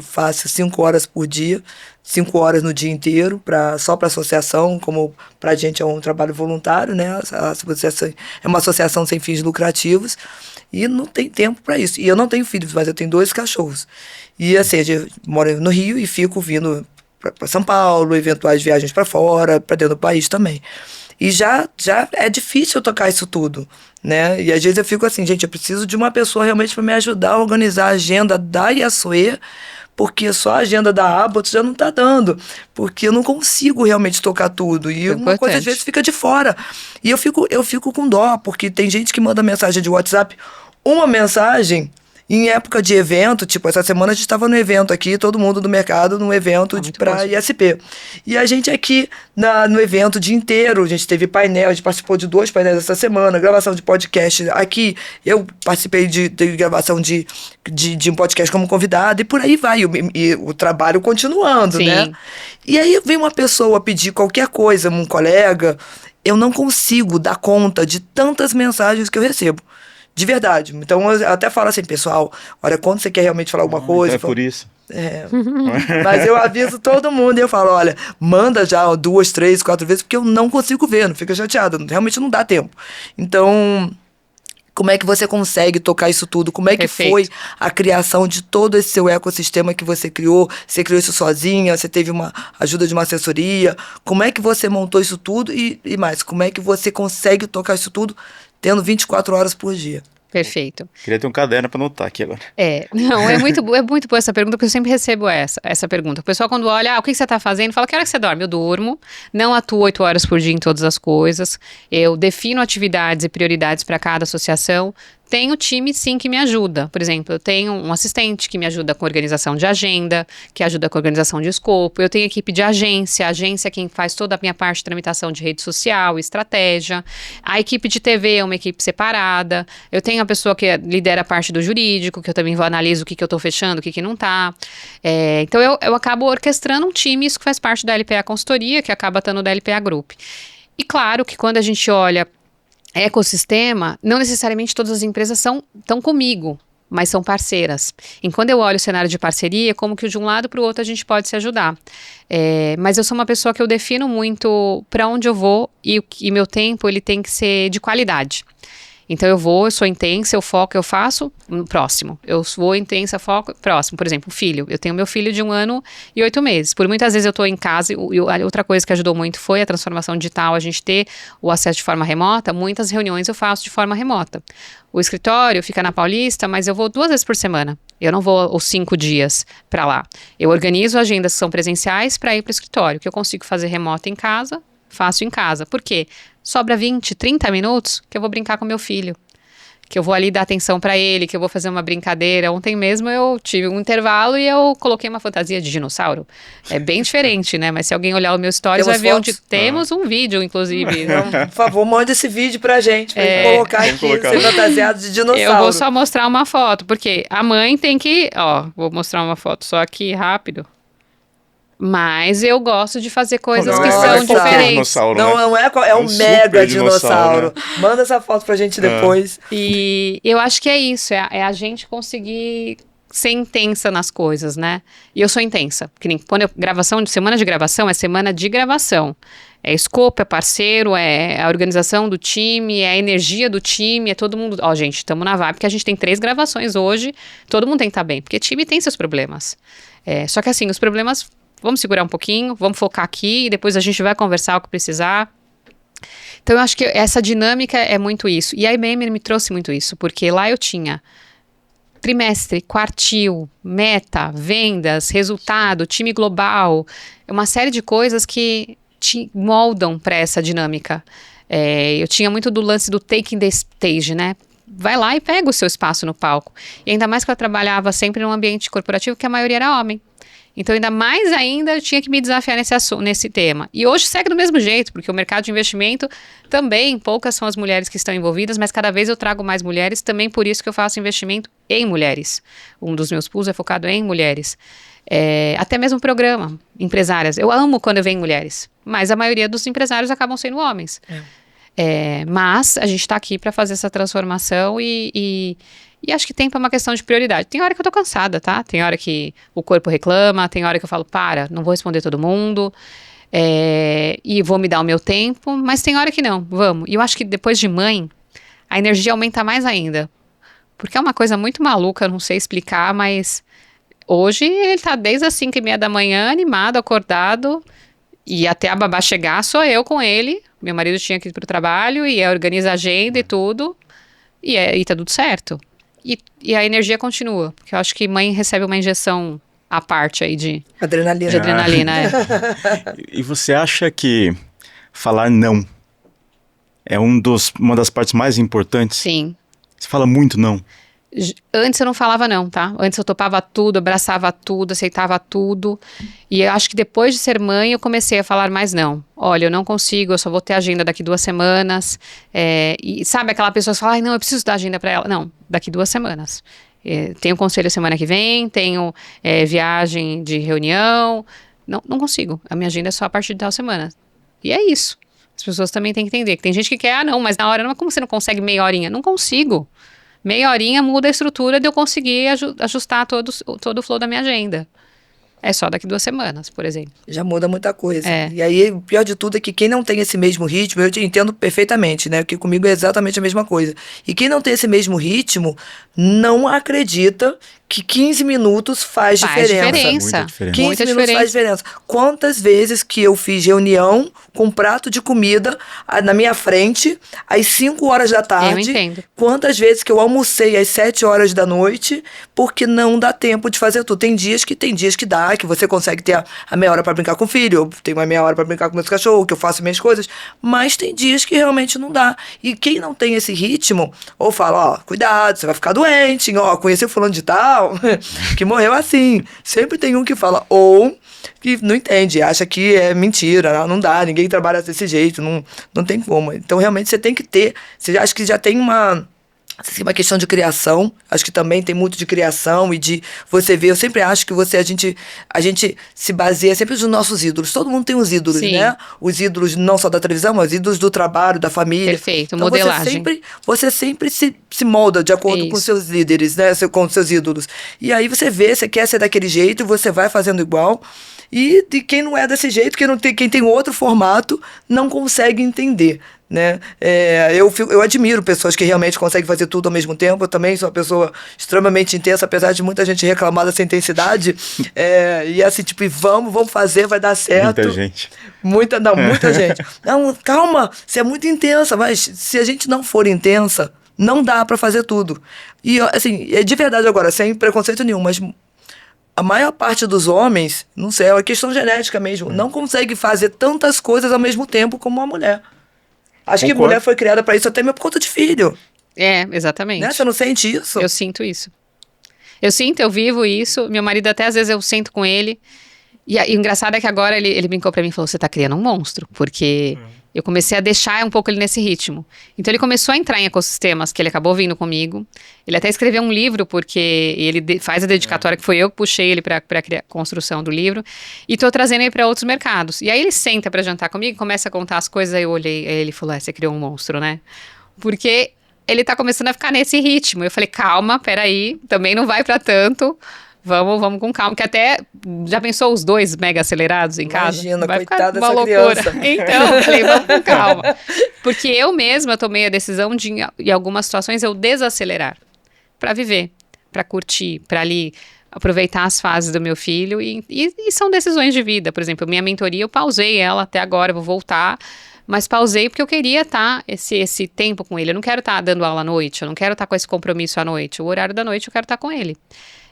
faço 5 horas por dia, 5 horas no dia inteiro, só para associação, como para a gente é um trabalho voluntário, né? A associação é uma associação sem fins lucrativos, e não tem tempo para isso. E eu não tenho filhos, mas eu tenho 2 cachorros. E assim, eu moro no Rio e fico vindo para São Paulo, eventuais viagens para fora, para dentro do país também. E já é difícil eu tocar isso tudo, né? E às vezes eu fico assim, gente, eu preciso de uma pessoa realmente para me ajudar a organizar a agenda da Yasuê, porque só a agenda da Abbott já não tá dando, porque eu não consigo realmente tocar tudo, e uma coisa às vezes fica de fora. E eu fico com dó, porque tem gente que manda mensagem de WhatsApp, uma mensagem em época de evento, tipo, essa semana a gente estava no evento aqui, todo mundo do mercado, num evento para ISP. E a gente aqui no evento o dia inteiro, a gente teve painel, a gente participou de 2 painéis essa semana, gravação de podcast aqui, eu participei de gravação de um podcast como convidada, e por aí vai, e o trabalho continuando, né? E aí vem uma pessoa pedir qualquer coisa, um colega, eu não consigo dar conta de tantas mensagens que eu recebo. De verdade. Então, eu até falo assim, pessoal, olha, quando você quer realmente falar alguma coisa... Então por isso. Mas eu aviso todo mundo e eu falo, olha, manda já 2, 3, 4 vezes, porque eu não consigo ver, não fica chateado, realmente não dá tempo. Então, como é que você consegue tocar isso tudo? Como é que foi a criação de todo esse seu ecossistema que você criou? Você criou isso sozinha? Você teve uma ajuda de uma assessoria? Como é que você montou isso tudo? E mais, como é que você consegue tocar isso tudo tendo 24 horas por dia? Perfeito. Queria ter um caderno para anotar aqui agora. Não, é muito boa essa pergunta, porque eu sempre recebo essa pergunta. O pessoal quando olha, o que você está fazendo? Fala, que hora que você dorme? Eu durmo, não atuo 8 horas por dia em todas as coisas, eu defino atividades e prioridades para cada associação. Tenho time, sim, que me ajuda. Por exemplo, eu tenho um assistente que me ajuda com organização de agenda, que ajuda com organização de escopo. Eu tenho equipe de agência. A agência é quem faz toda a minha parte de tramitação de rede social, estratégia. A equipe de TV é uma equipe separada. Eu tenho a pessoa que lidera a parte do jurídico, que eu também analiso o que eu estou fechando, o que não está. Então, eu acabo orquestrando um time, isso que faz parte da LPA Consultoria, que acaba estando da LPA Group. E claro que quando a gente olha ecossistema, não necessariamente todas as empresas estão comigo, mas são parceiras. E quando eu olho o cenário de parceria, como que de um lado para o outro a gente pode se ajudar. Mas eu sou uma pessoa que eu defino muito para onde eu vou e meu tempo ele tem que ser de qualidade. Então eu sou intensa, eu foco, eu faço, próximo. Eu vou intensa, foco, próximo. Por exemplo, filho. Eu tenho meu filho de 1 ano e 8 meses. Por muitas vezes eu estou em casa, e outra coisa que ajudou muito foi a transformação digital, a gente ter o acesso de forma remota. Muitas reuniões eu faço de forma remota. O escritório fica na Paulista, mas eu vou 2 vezes por semana. Eu não vou os 5 dias para lá. Eu organizo agendas que são presenciais para ir para o escritório, que eu consigo fazer remota em casa, faço em casa. Por quê? Sobra 20, 30 minutos que eu vou brincar com meu filho. que eu vou ali dar atenção pra ele, que eu vou fazer uma brincadeira. Ontem mesmo eu tive um intervalo e eu coloquei uma fantasia de dinossauro. É bem diferente, né? Mas se alguém olhar o meu stories, Temos vai ver fotos? onde temos um vídeo, inclusive. Então, por favor, mande esse vídeo pra gente, pra gente colocar Vamos aqui, colocar. ser fantasiado de dinossauro. Eu vou só mostrar uma foto, porque a mãe tem que... Ó, vou mostrar uma foto só aqui, rápido. Mas eu gosto de fazer coisas Não, que é são super diferentes. dinossauro, Não, né? não é, é um super mega dinossauro, dinossauro. Manda essa foto pra gente depois. E eu acho que é isso, é a gente conseguir ser intensa nas coisas, né? E eu sou intensa. Que nem quando semana de gravação é semana de gravação. É escopo, é parceiro, é a organização do time, é a energia do time, é todo mundo... Ó, gente, estamos na vibe, porque a gente tem 3 gravações hoje, todo mundo tem que estar bem, porque time tem seus problemas. Só que assim, os problemas... Vamos segurar um pouquinho, vamos focar aqui, e depois a gente vai conversar o que precisar. Então, eu acho que essa dinâmica é muito isso. E a IBM me trouxe muito isso, porque lá eu tinha trimestre, quartil, meta, vendas, resultado, time global, uma série de coisas que te moldam para essa dinâmica. Eu tinha muito do lance do taking the stage, né? Vai lá e pega o seu espaço no palco. E ainda mais que eu trabalhava sempre num ambiente corporativo que a maioria era homem. Então, ainda mais ainda, eu tinha que me desafiar nesse tema. E hoje segue do mesmo jeito, porque o mercado de investimento também, poucas são as mulheres que estão envolvidas, mas cada vez eu trago mais mulheres, também por isso que eu faço investimento em mulheres. Um dos meus pools é focado em mulheres. Até mesmo programa, empresárias. Eu amo quando vem mulheres, mas a maioria dos empresários acabam sendo homens. Mas a gente está aqui para fazer essa transformação e acho que tempo é uma questão de prioridade. Tem hora que eu tô cansada, tá? Tem hora que o corpo reclama, tem hora que eu falo, não vou responder todo mundo, e vou me dar o meu tempo, mas tem hora que não, vamos. E eu acho que depois de mãe, a energia aumenta mais ainda, porque é uma coisa muito maluca, eu não sei explicar, mas hoje ele tá desde as 5:30 da manhã, animado, acordado, e até a babá chegar, sou eu com ele. Meu marido tinha que ir pro trabalho, e organiza a agenda e tudo, e tá tudo certo. E a energia continua, porque eu acho que mãe recebe uma injeção à parte aí de Adrenalina. adrenalina. E você acha que falar não é uma das partes mais importantes? Sim. Você fala muito não. Antes eu não falava não, tá? Antes eu topava tudo, abraçava tudo, aceitava tudo. E eu acho que depois de ser mãe eu comecei a falar mais não. Olha, eu não consigo, eu só vou ter agenda daqui 2 semanas. E sabe aquela pessoa que fala, ai não, eu preciso dar agenda pra ela. Não, daqui 2 semanas. Tenho conselho semana que vem, tenho viagem de reunião. Não consigo, a minha agenda é só a partir de tal semana. E é isso. As pessoas também têm que entender que tem gente que quer, não, mas na hora não, como você não consegue meia horinha? Não consigo. Meia horinha muda a estrutura de eu conseguir ajustar todo o flow da minha agenda. É só daqui 2 semanas, por exemplo. Já muda muita coisa. E aí, o pior de tudo é que quem não tem esse mesmo ritmo, eu te entendo perfeitamente, né? Porque comigo é exatamente a mesma coisa. E quem não tem esse mesmo ritmo, não acredita que 15 minutos faz diferença. Diferença. Muita diferença. 15 Muita minutos faz diferença. Quantas vezes que eu fiz reunião com um prato de comida na minha frente, às 5 horas da tarde. Eu entendo. Quantas vezes que eu almocei às 7 horas da noite, porque não dá tempo de fazer tudo. Tem dias que dá, que você consegue ter a meia hora para brincar com o filho, eu tenho uma meia hora para brincar com meus cachorros, que eu faço minhas coisas, mas tem dias que realmente não dá. E quem não tem esse ritmo, ou fala, ó, cuidado, você vai ficar doente, ó, conheci o fulano de tal, que morreu assim. Sempre tem um que fala, ou que não entende, acha que é mentira, não dá, ninguém trabalha desse jeito, não tem como. Então, realmente, você tem que ter, você acha que já tem uma questão de criação, acho que também tem muito de criação e de você ver, eu sempre acho que a gente se baseia sempre nos nossos ídolos, todo mundo tem os ídolos, Sim. né? Os ídolos não só da televisão, mas os ídolos do trabalho, da família. Perfeito, então, modelagem. Você sempre se molda de acordo com Isso. seus líderes, né? Com os seus ídolos. E aí você vê, você quer ser daquele jeito, você vai fazendo igual. E de quem não é desse jeito, quem tem outro formato, não consegue entender, né? Eu admiro pessoas que realmente conseguem fazer tudo ao mesmo tempo. Eu também sou uma pessoa extremamente intensa, apesar de muita gente reclamar dessa intensidade. E assim, tipo, vamos fazer, vai dar certo. Muita gente. Muita gente. Não, calma, você é muito intensa, mas se a gente não for intensa, não dá pra fazer tudo. E assim, de verdade agora, sem preconceito nenhum, mas a maior parte dos homens, não sei, é uma questão genética mesmo, não consegue fazer tantas coisas ao mesmo tempo como uma mulher. Acho que Concordo. mulher foi criada pra isso até mesmo por conta de filho. Exatamente. Né? Você não sente isso? Eu sinto isso. Eu vivo isso. Meu marido até às vezes eu sento com ele. E o engraçado é que agora ele brincou pra mim e falou, você tá criando um monstro. Porque eu comecei a deixar um pouco ele nesse ritmo. Então ele começou a entrar em ecossistemas que ele acabou vindo comigo. Ele até escreveu um livro, porque ele faz a dedicatória, que foi eu que puxei ele pra construção do livro. E tô trazendo ele pra outros mercados. E aí ele senta pra jantar comigo, começa a contar as coisas, aí eu olhei, aí ele falou, você criou um monstro, né? Porque ele tá começando a ficar nesse ritmo. Eu falei, calma, peraí, também não vai pra tanto. Vamos com calma, que até já pensou os dois mega acelerados em casa? Imagina, Vai coitada ficar uma dessa loucura. criança. Então, eu falei, vamos com calma. Porque eu mesma tomei a decisão de, em algumas situações, eu desacelerar para viver, para curtir, para ali aproveitar as fases do meu filho. E são decisões de vida. Por exemplo, minha mentoria, eu pausei ela até agora, eu vou voltar. Mas pausei porque eu queria estar esse tempo com ele. Eu não quero estar dando aula à noite, eu não quero estar com esse compromisso à noite. O horário da noite eu quero estar com ele.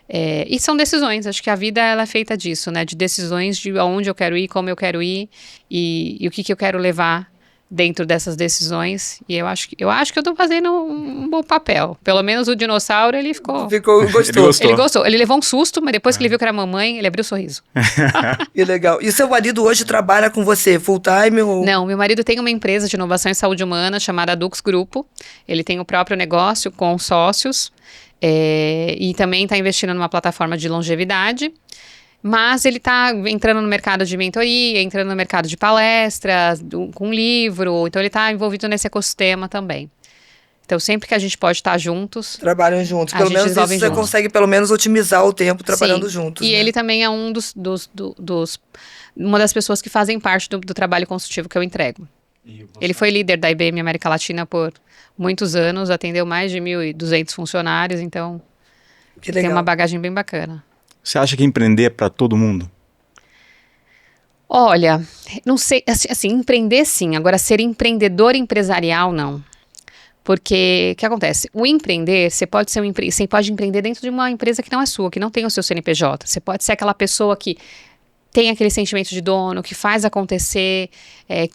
E são decisões, acho que a vida ela é feita disso, né? De decisões de aonde eu quero ir, como eu quero ir e o que eu quero levar dentro dessas decisões. E eu acho que eu tô fazendo um bom papel. Pelo menos o dinossauro, ele gostou. Ele gostou. Ele levou um susto, mas depois que ele viu que era mamãe, ele abriu o sorriso. Que legal. E seu marido hoje trabalha com você full time? Ou... Não, meu marido tem uma empresa de inovação em saúde humana chamada Dux Grupo. Ele tem o próprio negócio com sócios. E também está investindo numa plataforma de longevidade, mas ele está entrando no mercado de mentoria, entrando no mercado de palestras, com livro, então ele está envolvido nesse ecossistema também. Então sempre que a gente pode estar juntos... Trabalham juntos, pelo menos isso você consegue pelo menos otimizar o tempo trabalhando juntos. E né? ele também é uma das pessoas que fazem parte do trabalho consultivo que eu entrego. Ele foi líder da IBM América Latina por muitos anos, atendeu mais de 1.200 funcionários, então tem uma bagagem bem bacana. Você acha que empreender é para todo mundo? Olha, não sei, assim, empreender sim, agora ser empreendedor empresarial não. Porque, o que acontece? O empreender, você pode empreender dentro de uma empresa que não é sua, que não tem o seu CNPJ. Você pode ser aquela pessoa que tem aquele sentimento de dono, que faz acontecer,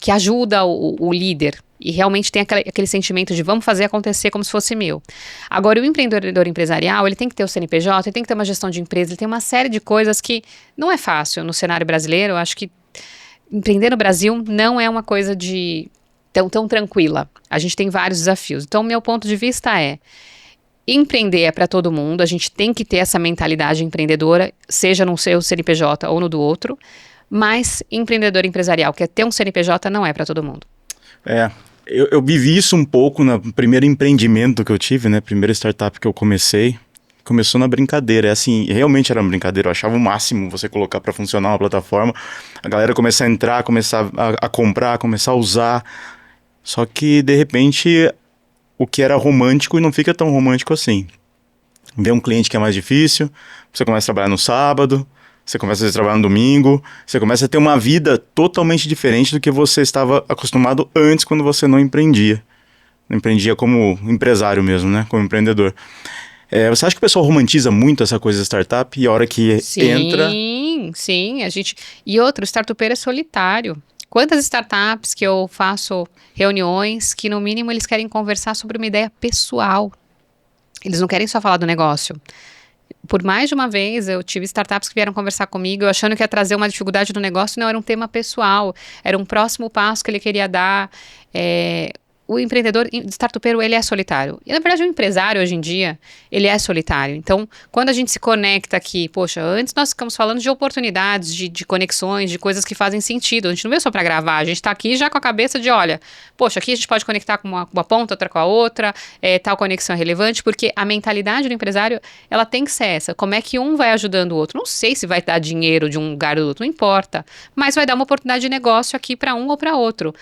que ajuda o líder. E realmente tem aquele sentimento de vamos fazer acontecer como se fosse meu. Agora, o empreendedor empresarial, ele tem que ter o CNPJ, ele tem que ter uma gestão de empresa, ele tem uma série de coisas que não é fácil no cenário brasileiro. Eu acho que empreender no Brasil não é uma coisa tão tranquila. A gente tem vários desafios. Então, o meu ponto de vista é, empreender é para todo mundo, a gente tem que ter essa mentalidade empreendedora, seja no seu CNPJ ou no do outro, mas empreendedor empresarial, que é ter um CNPJ, não é para todo mundo. Eu vivi isso um pouco no primeiro empreendimento que eu tive, né? Primeira startup que eu comecei. Começou na brincadeira, assim, realmente era uma brincadeira, eu achava o máximo você colocar para funcionar uma plataforma, a galera começar a entrar, começar a comprar, começar a usar, só que de repente o que era romântico não fica tão romântico assim. Vê um cliente que é mais difícil, você começa a trabalhar no sábado, você começa a trabalhar no domingo, você começa a ter uma vida totalmente diferente do que você estava acostumado antes quando você não empreendia. Não empreendia como empresário mesmo, né? Como empreendedor. Você acha que o pessoal romantiza muito essa coisa de startup e a hora que entra... Sim, E outro, o startupeiro é solitário. Quantas startups que eu faço reuniões que no mínimo eles querem conversar sobre uma ideia pessoal. Eles não querem só falar do negócio. Por mais de uma vez eu tive startups que vieram conversar comigo achando que ia trazer uma dificuldade no negócio, não, era um tema pessoal, era um próximo passo que ele queria dar. O empreendedor startupeiro, ele é solitário. E, na verdade, o empresário, hoje em dia, ele é solitário. Então, quando a gente se conecta aqui, poxa, antes nós ficamos falando de oportunidades, de conexões, de coisas que fazem sentido. A gente não veio só para gravar, a gente está aqui já com a cabeça de, olha, poxa, aqui a gente pode conectar com uma ponta, outra com a outra, tal conexão é relevante, porque a mentalidade do empresário, ela tem que ser essa. Como é que um vai ajudando o outro? Não sei se vai dar dinheiro de um lugar ou do outro, não importa. Mas vai dar uma oportunidade de negócio aqui para um ou para outro.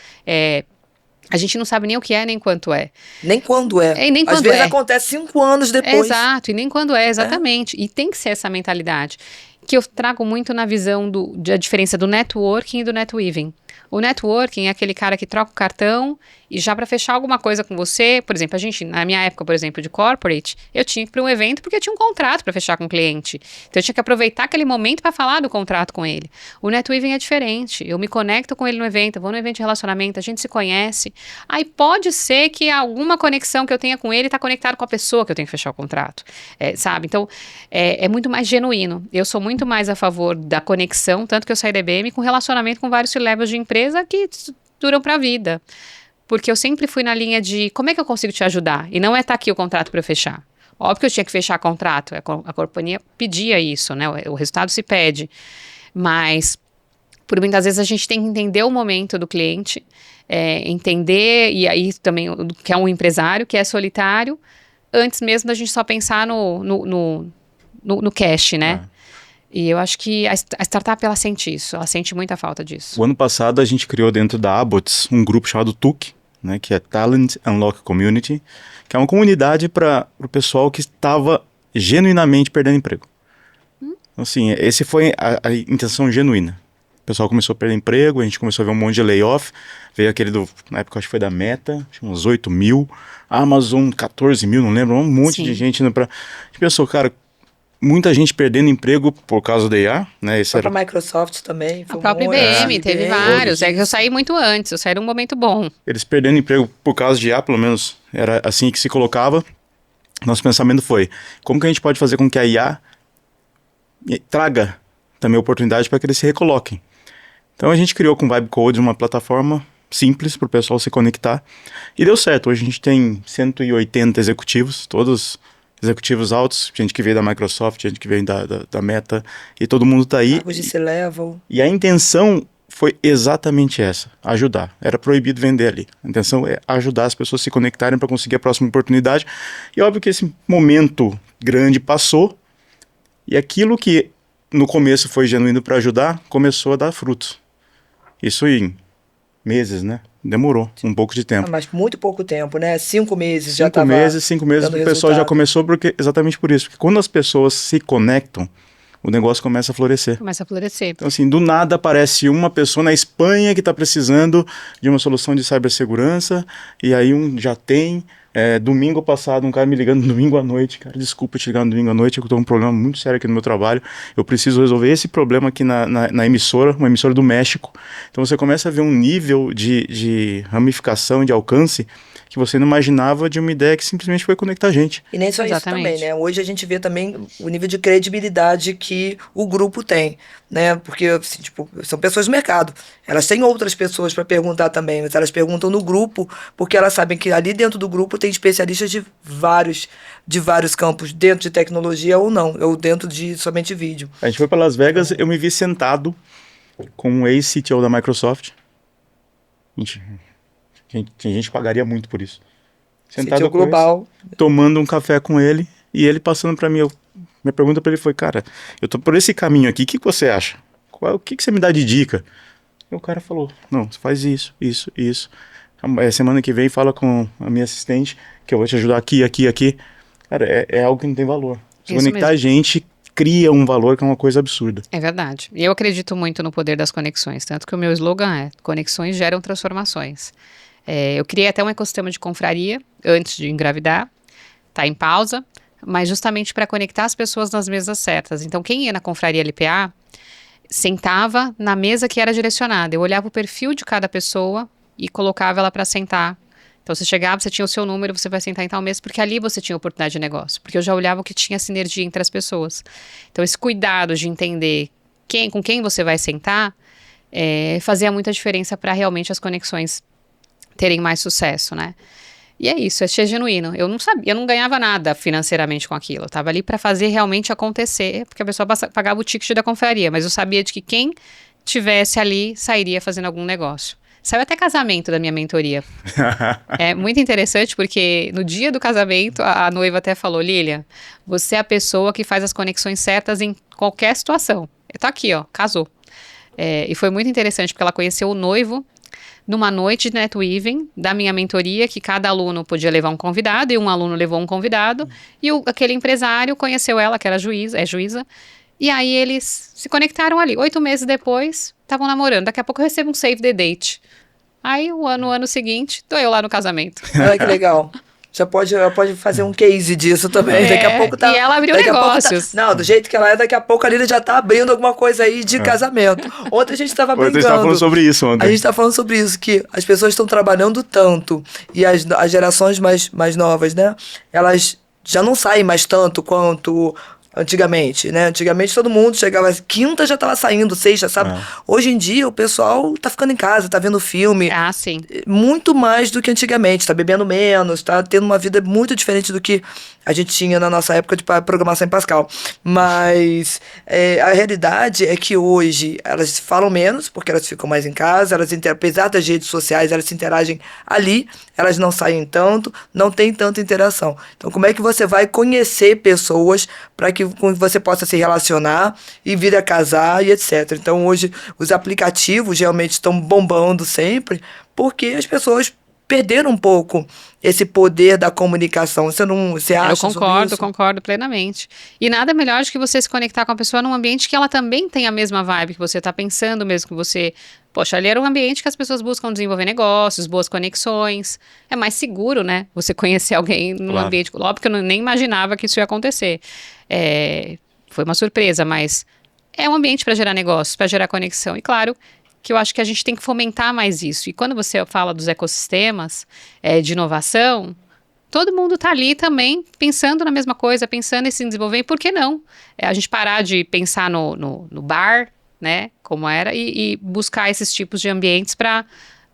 A gente não sabe nem o que é, nem quanto é. Nem quando é. Nem quando Às vezes acontece 5 anos depois. Exato, e nem quando é, exatamente. E tem que ser essa mentalidade. Que eu trago muito na visão da diferença do networking e do netweaving. O networking é aquele cara que troca o cartão e já para fechar alguma coisa com você, por exemplo, na minha época, por exemplo, de corporate, eu tinha que ir para um evento porque eu tinha um contrato para fechar com o cliente. Então eu tinha que aproveitar aquele momento para falar do contrato com ele. O netweaving é diferente. Eu me conecto com ele no evento, eu vou no evento de relacionamento, a gente se conhece. Aí pode ser que alguma conexão que eu tenha com ele está conectado com a pessoa que eu tenho que fechar o contrato, sabe? Então é muito mais genuíno. Eu sou muito mais a favor da conexão, tanto que eu saí da IBM com relacionamento com vários C-levels de empresa que duram para a vida. Porque eu sempre fui na linha de como é que eu consigo te ajudar? E não é estar aqui o contrato para eu fechar. Óbvio que eu tinha que fechar contrato, a companhia pedia isso, né? O resultado se pede. Mas, por muitas vezes, a gente tem que entender o momento do cliente, entender, e aí também, que é um empresário, que é solitário, antes mesmo da gente só pensar no cash, né? E eu acho que a startup, ela sente isso, ela sente muita falta disso. O ano passado a gente criou dentro da Abots um grupo chamado TUC, né, que é Talent Unlock Community, que é uma comunidade para o pessoal que estava genuinamente perdendo emprego. Então, assim, esse foi a intenção genuína. O pessoal começou a perder emprego, a gente começou a ver um monte de layoff, veio aquele na época acho que foi da Meta, tinha uns 8 mil, Amazon 14 mil, não lembro, um monte de gente indo pra... A gente pensou, cara, muita gente perdendo emprego por causa da IA, né? A própria Microsoft também. A própria IBM, teve vários. Eu saí muito antes, eu saí num momento bom. Eles perdendo emprego por causa de IA, pelo menos era assim que se colocava. Nosso pensamento foi, como que a gente pode fazer com que a IA traga também oportunidade para que eles se recoloquem? Então a gente criou com Vibe Code uma plataforma simples para o pessoal se conectar e deu certo. Hoje a gente tem 180 executivos, todos executivos altos, gente que veio da Microsoft, gente que veio da Meta, e todo mundo está aí. Cargos de C-level. E a intenção foi exatamente essa, ajudar. Era proibido vender ali. A intenção é ajudar as pessoas a se conectarem para conseguir a próxima oportunidade. E óbvio que esse momento grande passou, e aquilo que no começo foi genuíno para ajudar, começou a dar frutos. Isso em meses, né? Demorou um pouco de tempo. Mas muito pouco tempo, né? 5 meses já estava 5 meses o pessoal já começou, exatamente por isso. Porque quando as pessoas se conectam, o negócio começa a florescer. Começa a florescer. Então, assim, do nada aparece uma pessoa na Espanha que está precisando de uma solução de cibersegurança, e aí já tem. Domingo passado, um cara me ligando domingo à noite, cara, desculpa te ligar no domingo à noite, eu estou com um problema muito sério aqui no meu trabalho, eu preciso resolver esse problema aqui na emissora, uma emissora do México. Então você começa a ver um nível de ramificação, de alcance, que você não imaginava, de uma ideia que simplesmente foi conectar a gente. E nem só Exatamente. isso também, né? Hoje a gente vê também o nível de credibilidade que o grupo tem, né? Porque, assim, tipo, são pessoas do mercado. Elas têm outras pessoas para perguntar também, mas elas perguntam no grupo, porque elas sabem que ali dentro do grupo tem especialistas de vários campos, dentro de tecnologia ou não, ou dentro de somente vídeo. A gente foi para Las Vegas, eu me vi sentado com um ex-CTO da Microsoft. A gente pagaria muito por isso. Sentado CTO global. Tomando um café com ele, e ele passando para mim. Minha pergunta para ele foi, cara, eu tô por esse caminho aqui, o que você acha? O que você me dá de dica? E o cara falou, não, você faz isso. Semana que vem fala com a minha assistente, que eu vou te ajudar aqui. Cara, é algo que não tem valor. Se conectar a gente, cria um valor que é uma coisa absurda. É verdade. E eu acredito muito no poder das conexões, tanto que o meu slogan é conexões geram transformações. Eu criei até um ecossistema de confraria antes de engravidar, tá em pausa, mas justamente para conectar as pessoas nas mesas certas. Então, quem ia na confraria LPA, sentava na mesa que era direcionada. Eu olhava o perfil de cada pessoa e colocava ela para sentar. Então, você chegava, você tinha o seu número, você vai sentar em tal mesa, porque ali você tinha oportunidade de negócio. Porque eu já olhava o que tinha sinergia entre as pessoas. Então, esse cuidado de entender com quem você vai sentar, fazia muita diferença para realmente as conexões terem mais sucesso, né? E é isso, é ser genuíno. Eu não sabia, eu não ganhava nada financeiramente com aquilo. Eu tava ali para fazer realmente acontecer, porque a pessoa pagava o ticket da confraria, mas eu sabia de que quem tivesse ali sairia fazendo algum negócio. Saiu até casamento da minha mentoria. É muito interessante porque no dia do casamento a noiva até falou, Lilian, você é a pessoa que faz as conexões certas em qualquer situação. Eu tô aqui, ó, casou. E foi muito interessante porque ela conheceu o noivo numa noite de netweaving da minha mentoria, que cada aluno podia levar um convidado, e um aluno levou um convidado, e aquele empresário conheceu ela, que era juíza, e aí eles se conectaram ali. 8 meses depois, estavam namorando. Daqui a pouco eu recebo um save the date. Aí, no ano seguinte, tô eu lá no casamento. Olha que legal. Já pode fazer um case disso também. Daqui a pouco tá. E ela abriu daqui a pouco negócios. não, do jeito que ela é, daqui a pouco a Lília já tá abrindo alguma coisa aí de casamento. Ontem a gente tava Ontem a gente brincando. tava falando sobre isso ontem. A gente tá falando sobre isso, que as pessoas estão trabalhando tanto e as gerações mais novas, né? Elas já não saem mais tanto quanto antigamente, né? Antigamente todo mundo chegava, quinta já tava saindo, sexta, sabe? Hoje em dia o pessoal tá ficando em casa, tá vendo filme. Ah, sim. Muito mais do que antigamente, tá bebendo menos, tá tendo uma vida muito diferente do que a gente tinha na nossa época de programação em Pascal. Mas a realidade é que hoje elas se falam menos, porque elas ficam mais em casa, apesar das redes sociais, elas se interagem ali, elas não saem tanto, não tem tanta interação. Então, como é que você vai conhecer pessoas para que você possa se relacionar e vir a casar e etc. Então, hoje, os aplicativos realmente estão bombando sempre, porque as pessoas perderam um pouco esse poder da comunicação. Você acha sobre isso? Eu concordo plenamente. E nada melhor do que você se conectar com a pessoa num ambiente que ela também tem a mesma vibe que você está pensando, mesmo que você... Poxa, ali era um ambiente que as pessoas buscam desenvolver negócios, boas conexões. É mais seguro, né? Você conhecer alguém num ambiente... Óbvio que eu nem imaginava que isso ia acontecer. Foi uma surpresa, mas é um ambiente para gerar negócios, para gerar conexão. E claro que eu acho que a gente tem que fomentar mais isso. E quando você fala dos ecossistemas de inovação, todo mundo está ali também pensando na mesma coisa, pensando em se desenvolver. E por que não? A gente parar de pensar no bar, né, como era, e buscar esses tipos de ambientes para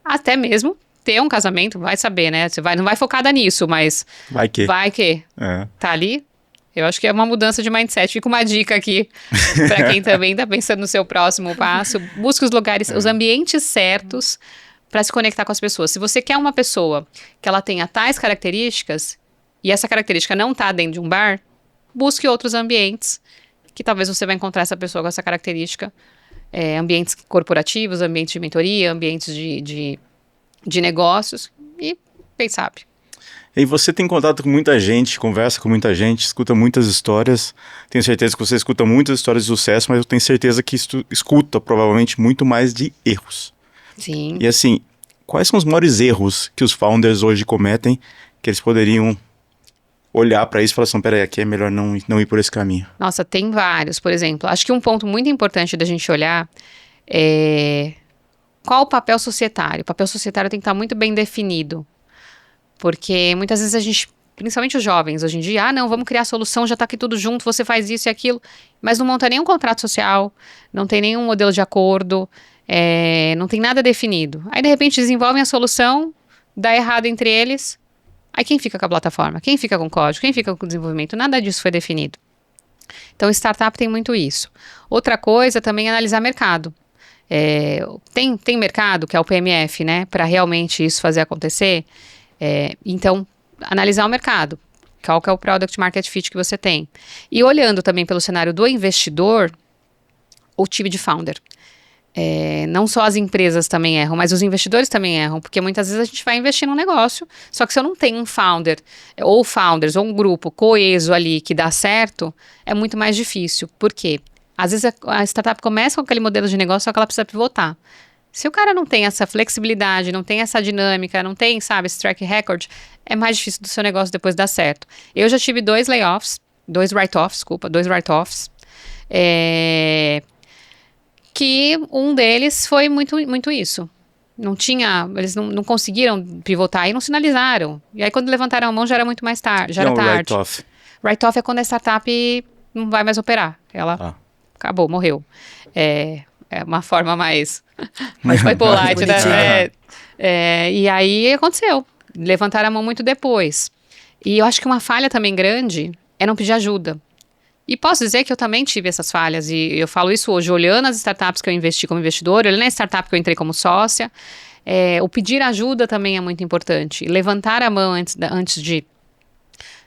até mesmo ter um casamento, vai saber, né? Você não vai focada nisso, mas vai que. Tá ali. Eu acho que é uma mudança de mindset. Fica uma dica aqui para quem também está pensando no seu próximo passo. Busque os lugares, os ambientes certos para se conectar com as pessoas. Se você quer uma pessoa que ela tenha tais características e essa característica não está dentro de um bar, busque outros ambientes que talvez você vai encontrar essa pessoa com essa característica. Ambientes corporativos, ambientes de mentoria, ambientes de negócios e quem sabe. E você tem contato com muita gente, conversa com muita gente, escuta muitas histórias. Tenho certeza que você escuta muitas histórias de sucesso, mas eu tenho certeza que escuta provavelmente muito mais de erros. Sim. E assim, quais são os maiores erros que os founders hoje cometem que eles poderiam olhar para isso e falar assim, peraí, aqui é melhor não ir por esse caminho? Nossa, tem vários. Por exemplo, acho que um ponto muito importante da gente olhar é qual o papel societário. O papel societário tem que estar muito bem definido. Porque muitas vezes a gente, principalmente os jovens, hoje em dia, não, vamos criar a solução, já tá aqui tudo junto, você faz isso e aquilo, mas não monta nenhum contrato social, não tem nenhum modelo de acordo, não tem nada definido. Aí, de repente, desenvolvem a solução, dá errado entre eles, aí quem fica com a plataforma? Quem fica com o código? Quem fica com o desenvolvimento? Nada disso foi definido. Então, startup tem muito isso. Outra coisa também é analisar mercado. Tem mercado, que é o PMF, né, para realmente isso fazer acontecer. Então, analisar o mercado, qual que é o product market fit que você tem. E olhando também pelo cenário do investidor, o time de founder. Não só as empresas também erram, mas os investidores também erram, porque muitas vezes a gente vai investir num negócio, só que se eu não tenho um founder, ou founders, ou um grupo coeso ali que dá certo, é muito mais difícil. Por quê? Às vezes a startup começa com aquele modelo de negócio, só que ela precisa pivotar. Se o cara não tem essa flexibilidade, não tem essa dinâmica, não tem, sabe, esse track record, é mais difícil do seu negócio depois dar certo. Eu já tive 2 write-offs, que um deles foi muito isso. Eles não conseguiram pivotar e não sinalizaram. E aí quando levantaram a mão já era muito mais tarde, já era tarde. Write-off? Write-off é quando a startup não vai mais operar. Ela acabou, morreu. É uma forma mais polite, né? E aí aconteceu. Levantaram a mão muito depois. E eu acho que uma falha também grande é não pedir ajuda. E posso dizer que eu também tive essas falhas. E eu falo isso hoje, olhando as startups que eu investi como investidor, olhando a startup que eu entrei como sócia. O pedir ajuda também é muito importante. Levantar a mão antes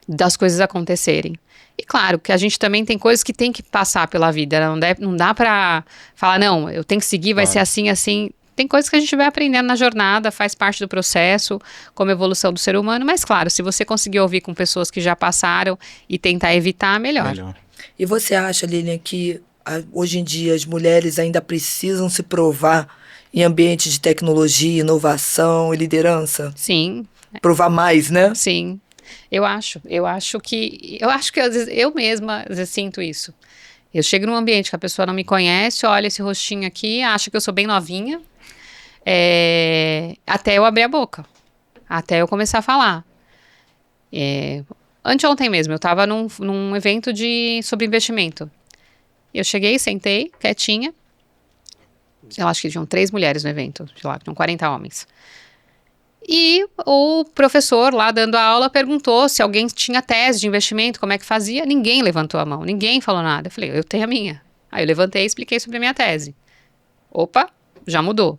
das coisas acontecerem. E claro, que a gente também tem coisas que tem que passar pela vida. Não dá pra falar, não, eu tenho que seguir, vai ser assim, assim. Tem coisas que a gente vai aprendendo na jornada, faz parte do processo, como evolução do ser humano. Mas claro, se você conseguir ouvir com pessoas que já passaram e tentar evitar, melhor. E você acha, Lilian, que hoje em dia as mulheres ainda precisam se provar em ambientes de tecnologia, inovação e liderança? Sim, Provar mais, né? sim. Eu acho que às vezes, eu mesma às vezes sinto isso. Eu chego num ambiente que a pessoa não me conhece, olha esse rostinho aqui, acha que eu sou bem novinha, até eu abrir a boca, até eu começar a falar. Anteontem mesmo, eu estava num evento sobre investimento. Eu cheguei, sentei, quietinha. Eu acho que tinham 3 mulheres no evento, sei lá, tinham 40 homens. E o professor lá dando a aula perguntou se alguém tinha tese de investimento, como é que fazia. Ninguém levantou a mão, ninguém falou nada. Eu falei, eu tenho a minha. Aí eu levantei e expliquei sobre a minha tese. Opa, já mudou.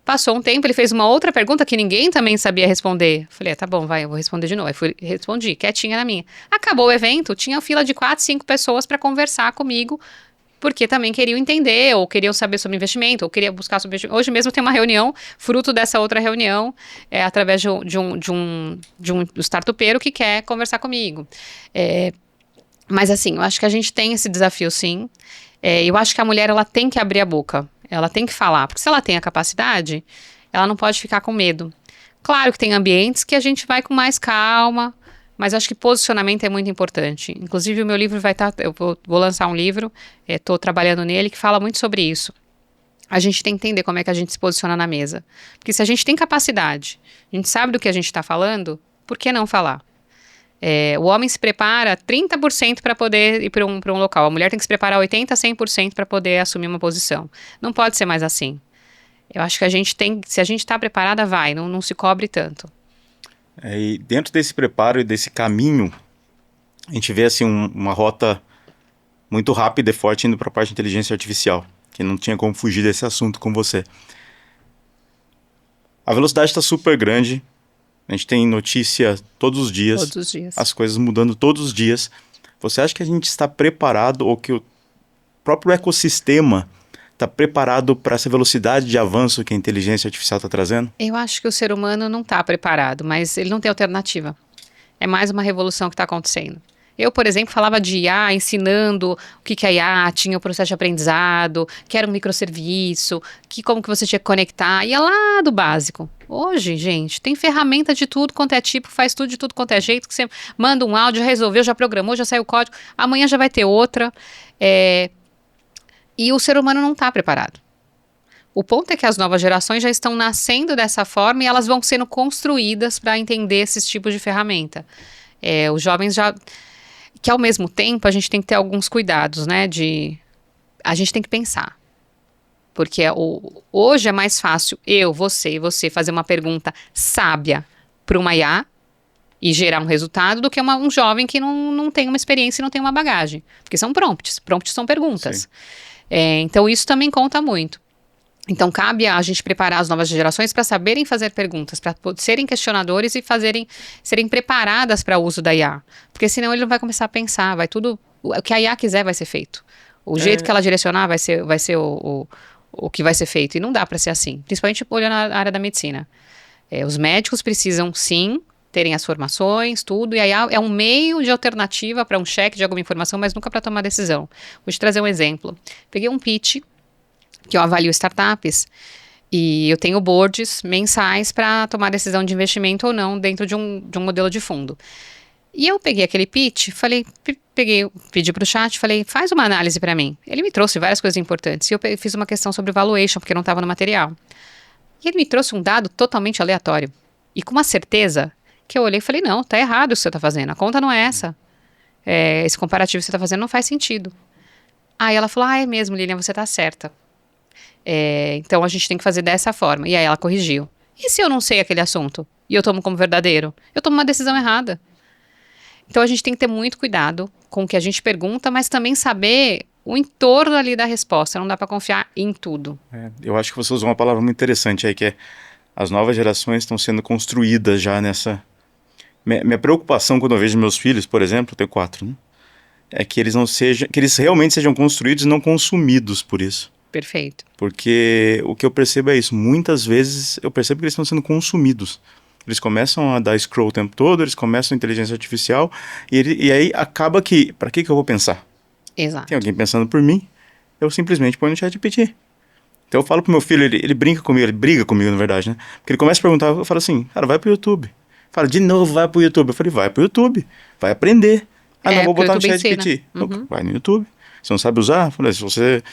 Passou um tempo, ele fez uma outra pergunta que ninguém também sabia responder. Eu falei, tá bom, vai, eu vou responder de novo. Aí respondi, quietinha na minha. Acabou o evento, tinha fila de 4, 5 pessoas para conversar comigo, porque também queriam entender, ou queriam saber sobre investimento, ou queriam buscar sobre investimento. Hoje mesmo tem uma reunião, fruto dessa outra reunião, através de um startupeiro que quer conversar comigo. Mas assim, eu acho que a gente tem esse desafio sim. Eu acho que a mulher, ela tem que abrir a boca, ela tem que falar, porque se ela tem a capacidade, ela não pode ficar com medo. Claro que tem ambientes que a gente vai com mais calma, mas acho que posicionamento é muito importante. Inclusive, o meu livro vai estar. Eu vou lançar um livro, estou trabalhando nele, que fala muito sobre isso. A gente tem que entender como é que a gente se posiciona na mesa. Porque se a gente tem capacidade, a gente sabe do que a gente está falando, por que não falar? O homem se prepara 30% para poder ir para um local. A mulher tem que se preparar 80%, 100% para poder assumir uma posição. Não pode ser mais assim. Eu acho que a gente tem. Se a gente está preparada, vai, não se cobre tanto. E dentro desse preparo e desse caminho, a gente vê assim uma rota muito rápida e forte indo para a parte de inteligência artificial, que não tinha como fugir desse assunto com você. A velocidade está super grande, a gente tem notícia todos os dias. Todos os dias. As coisas mudando todos os dias. Você acha que a gente está preparado, ou que o próprio ecossistema está preparado para essa velocidade de avanço que a inteligência artificial está trazendo? Eu acho que o ser humano não está preparado, mas ele não tem alternativa. É mais uma revolução que está acontecendo. Eu, por exemplo, falava de IA, ensinando o que é IA, tinha o processo de aprendizado, que era um microserviço, como que você tinha que conectar, ia lá do básico. Hoje, gente, tem ferramenta de tudo quanto é tipo, faz tudo de tudo quanto é jeito, que você manda um áudio, resolveu, já programou, já saiu o código, amanhã já vai ter outra. E o ser humano não está preparado. O ponto é que as novas gerações já estão nascendo dessa forma e elas vão sendo construídas para entender esses tipos de ferramenta. Os jovens já... Que ao mesmo tempo a gente tem que ter alguns cuidados, né? A gente tem que pensar. Porque hoje é mais fácil você e você fazer uma pergunta sábia para uma IA e gerar um resultado do que um jovem que não tem uma experiência e não tem uma bagagem. Porque são prompts. Prompts são perguntas. Então isso também conta muito. Então cabe a gente preparar as novas gerações para saberem fazer perguntas, para serem questionadores e serem preparadas para o uso da IA. Porque senão ele não vai começar a pensar, o que a IA quiser vai ser feito. O jeito que ela direcionar vai ser o que vai ser feito. E não dá para ser assim, principalmente olhando a área da medicina. Os médicos precisam sim terem as formações, tudo, e a IA é um meio de alternativa para um cheque de alguma informação, mas nunca para tomar decisão. Vou te trazer um exemplo. Peguei um pitch, que eu avalio startups, e eu tenho boards mensais para tomar decisão de investimento ou não dentro de um modelo de fundo. E eu peguei aquele pitch, pedi para o chat, falei, faz uma análise para mim. Ele me trouxe várias coisas importantes, e eu fiz uma questão sobre valuation, porque não estava no material. E ele me trouxe um dado totalmente aleatório, e com uma certeza que eu olhei e falei, não, tá errado o que você está fazendo, a conta não é essa. Esse comparativo que você está fazendo não faz sentido. Aí ela falou, é mesmo, Lilian, você está certa. Então a gente tem que fazer dessa forma. E aí ela corrigiu. E se eu não sei aquele assunto e eu tomo como verdadeiro? Eu tomo uma decisão errada. Então a gente tem que ter muito cuidado com o que a gente pergunta, mas também saber o entorno ali da resposta. Não dá para confiar em tudo. Eu acho que você usou uma palavra muito interessante aí, que é as novas gerações estão sendo construídas já nessa... Minha preocupação quando eu vejo meus filhos, por exemplo, eu tenho 4, né? É que eles realmente sejam construídos e não consumidos por isso. Perfeito. Porque o que eu percebo é isso. Muitas vezes eu percebo que eles estão sendo consumidos. Eles começam a dar scroll o tempo todo, eles começam a inteligência artificial, e aí acaba que... Para que eu vou pensar? Exato. Tem alguém pensando por mim, eu simplesmente ponho no ChatGPT. Então eu falo pro meu filho, ele brinca comigo, ele briga comigo, na verdade, né? Porque ele começa a perguntar, eu falo assim, cara, vai pro YouTube. Fala, de novo, vai pro YouTube. Eu falei, vai pro YouTube, vai aprender. Ah, não, vou botar no ChatGPT. Vai no YouTube. Você não sabe usar? Eu falei, se você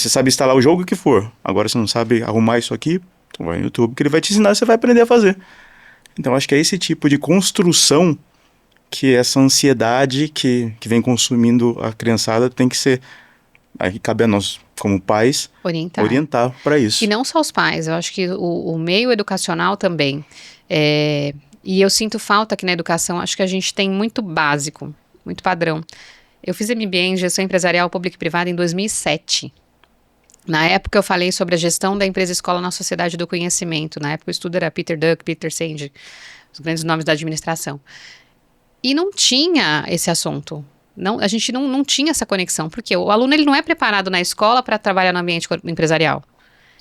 sabe instalar o jogo que for, agora você não sabe arrumar isso aqui, então vai no YouTube, que ele vai te ensinar e você vai aprender a fazer. Então acho que é esse tipo de construção que essa ansiedade que vem consumindo a criançada tem que ser... Aí cabe a nós, como pais, orientar para isso. E não só os pais, eu acho que o meio educacional também. E eu sinto falta aqui na educação, acho que a gente tem muito básico, muito padrão. Eu fiz MBA em Gestão Empresarial Pública e Privada em 2007. Na época eu falei sobre a gestão da empresa escola na sociedade do conhecimento. Na época o estudo era Peter Drucker, Peter Senge, os grandes nomes da administração. E não tinha esse assunto. A gente não tinha essa conexão, porque o aluno ele não é preparado na escola para trabalhar no ambiente empresarial.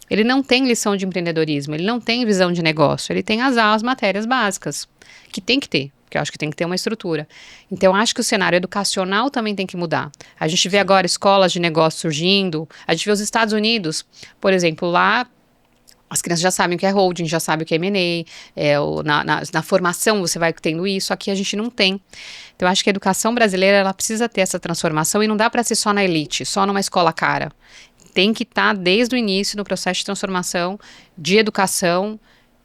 Ele não tem lição de empreendedorismo, ele não tem visão de negócio, ele tem as matérias básicas, que tem que ter, porque eu acho que tem que ter uma estrutura. Então, eu acho que o cenário educacional também tem que mudar. A gente vê agora escolas de negócio surgindo, a gente vê os Estados Unidos, por exemplo, lá... As crianças já sabem o que é holding, já sabem o que é M&A, na formação você vai tendo isso, aqui a gente não tem. Então, eu acho que a educação brasileira, ela precisa ter essa transformação e não dá para ser só na elite, só numa escola cara. Tem que estar desde o início no processo de transformação, de educação,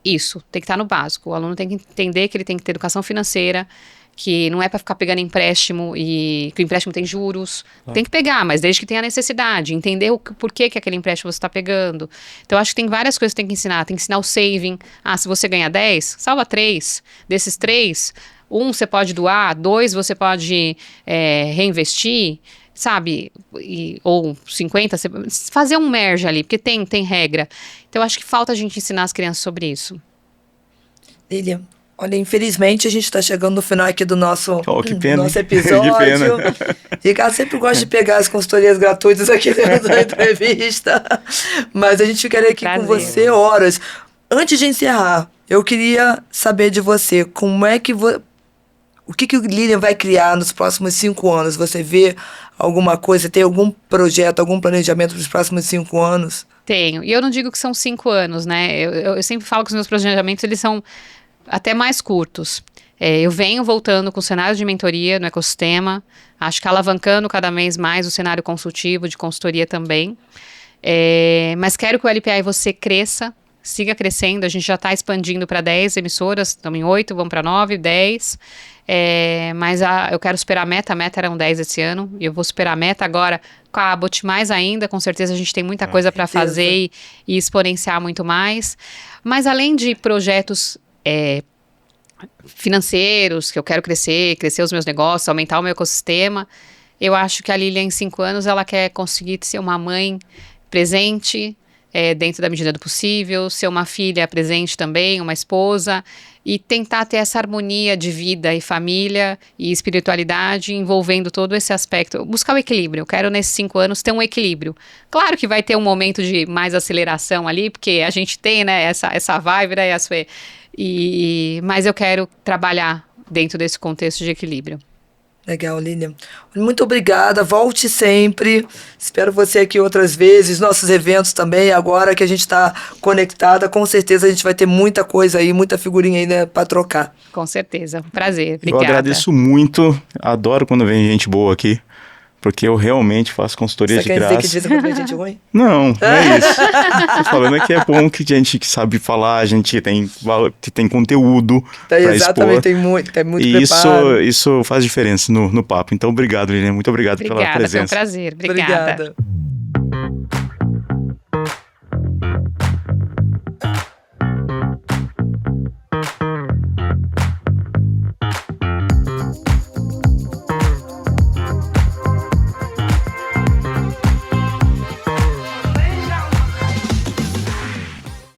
isso, tem que estar no básico. O aluno tem que entender que ele tem que ter educação financeira, que não é para ficar pegando empréstimo e que o empréstimo tem juros. Tem que pegar, mas desde que tenha necessidade, entender por que aquele empréstimo você está pegando. Então, eu acho que tem várias coisas que tem que ensinar. Tem que ensinar o saving. Se você ganha 10, salva 3. Desses 3, 1 você pode doar, 2 você pode reinvestir, sabe? Ou 50, fazer um merge ali, porque tem regra. Então, eu acho que falta a gente ensinar as crianças sobre isso. Lilian, olha, infelizmente a gente está chegando no final aqui do nosso episódio. Que pena. Ricardo sempre gosta de pegar as consultorias gratuitas aqui dentro da entrevista, mas a gente ficaria aqui com você horas. Antes de encerrar, eu queria saber de você, como é que o que o Lilian vai criar nos próximos 5 anos? Você vê alguma coisa, tem algum projeto, algum planejamento para os próximos 5 anos? Tenho, e eu não digo que são 5 anos, né? Eu sempre falo que os meus planejamentos, eles são até mais curtos. Eu venho voltando com cenários de mentoria no ecossistema, acho que alavancando cada vez mais o cenário consultivo, de consultoria também. Mas quero que o LPA e você cresça, siga crescendo. A gente já está expandindo para 10 emissoras, estamos em 8, vamos para 9, 10. Mas eu quero superar a meta eram 10 esse ano, e eu vou superar a meta agora com a Abot mais ainda, com certeza a gente tem muita coisa para fazer e exponenciar muito mais. Mas além de projetos financeiros, que eu quero crescer os meus negócios, aumentar o meu ecossistema, eu acho que a Lilian em 5 anos, ela quer conseguir ser uma mãe presente, dentro da medida do possível, ser uma filha presente também, uma esposa, e tentar ter essa harmonia de vida e família e espiritualidade envolvendo todo esse aspecto, buscar o equilíbrio. Eu quero nesses 5 anos ter um equilíbrio. Claro que vai ter um momento de mais aceleração ali, porque a gente tem, né, essa vibe, né, mas eu quero trabalhar dentro desse contexto de equilíbrio. Legal, Lilian. Muito obrigada, volte sempre. Espero você aqui outras vezes, nossos eventos também, agora que a gente está conectada, com certeza a gente vai ter muita coisa aí, muita figurinha ainda para trocar. Com certeza, prazer, obrigada. Eu agradeço muito, adoro quando vem gente boa aqui, porque eu realmente faço consultoria de graça. Você quer dizer que de vez em quando vem gente ruim? Não é isso. Tô falando que é bom que gente que sabe falar, a gente que tem conteúdo para expor. Exatamente, tem muito e preparo. Isso faz diferença no papo. Então, obrigado, Lilian. Muito obrigado pela presença. Foi um prazer. Obrigada.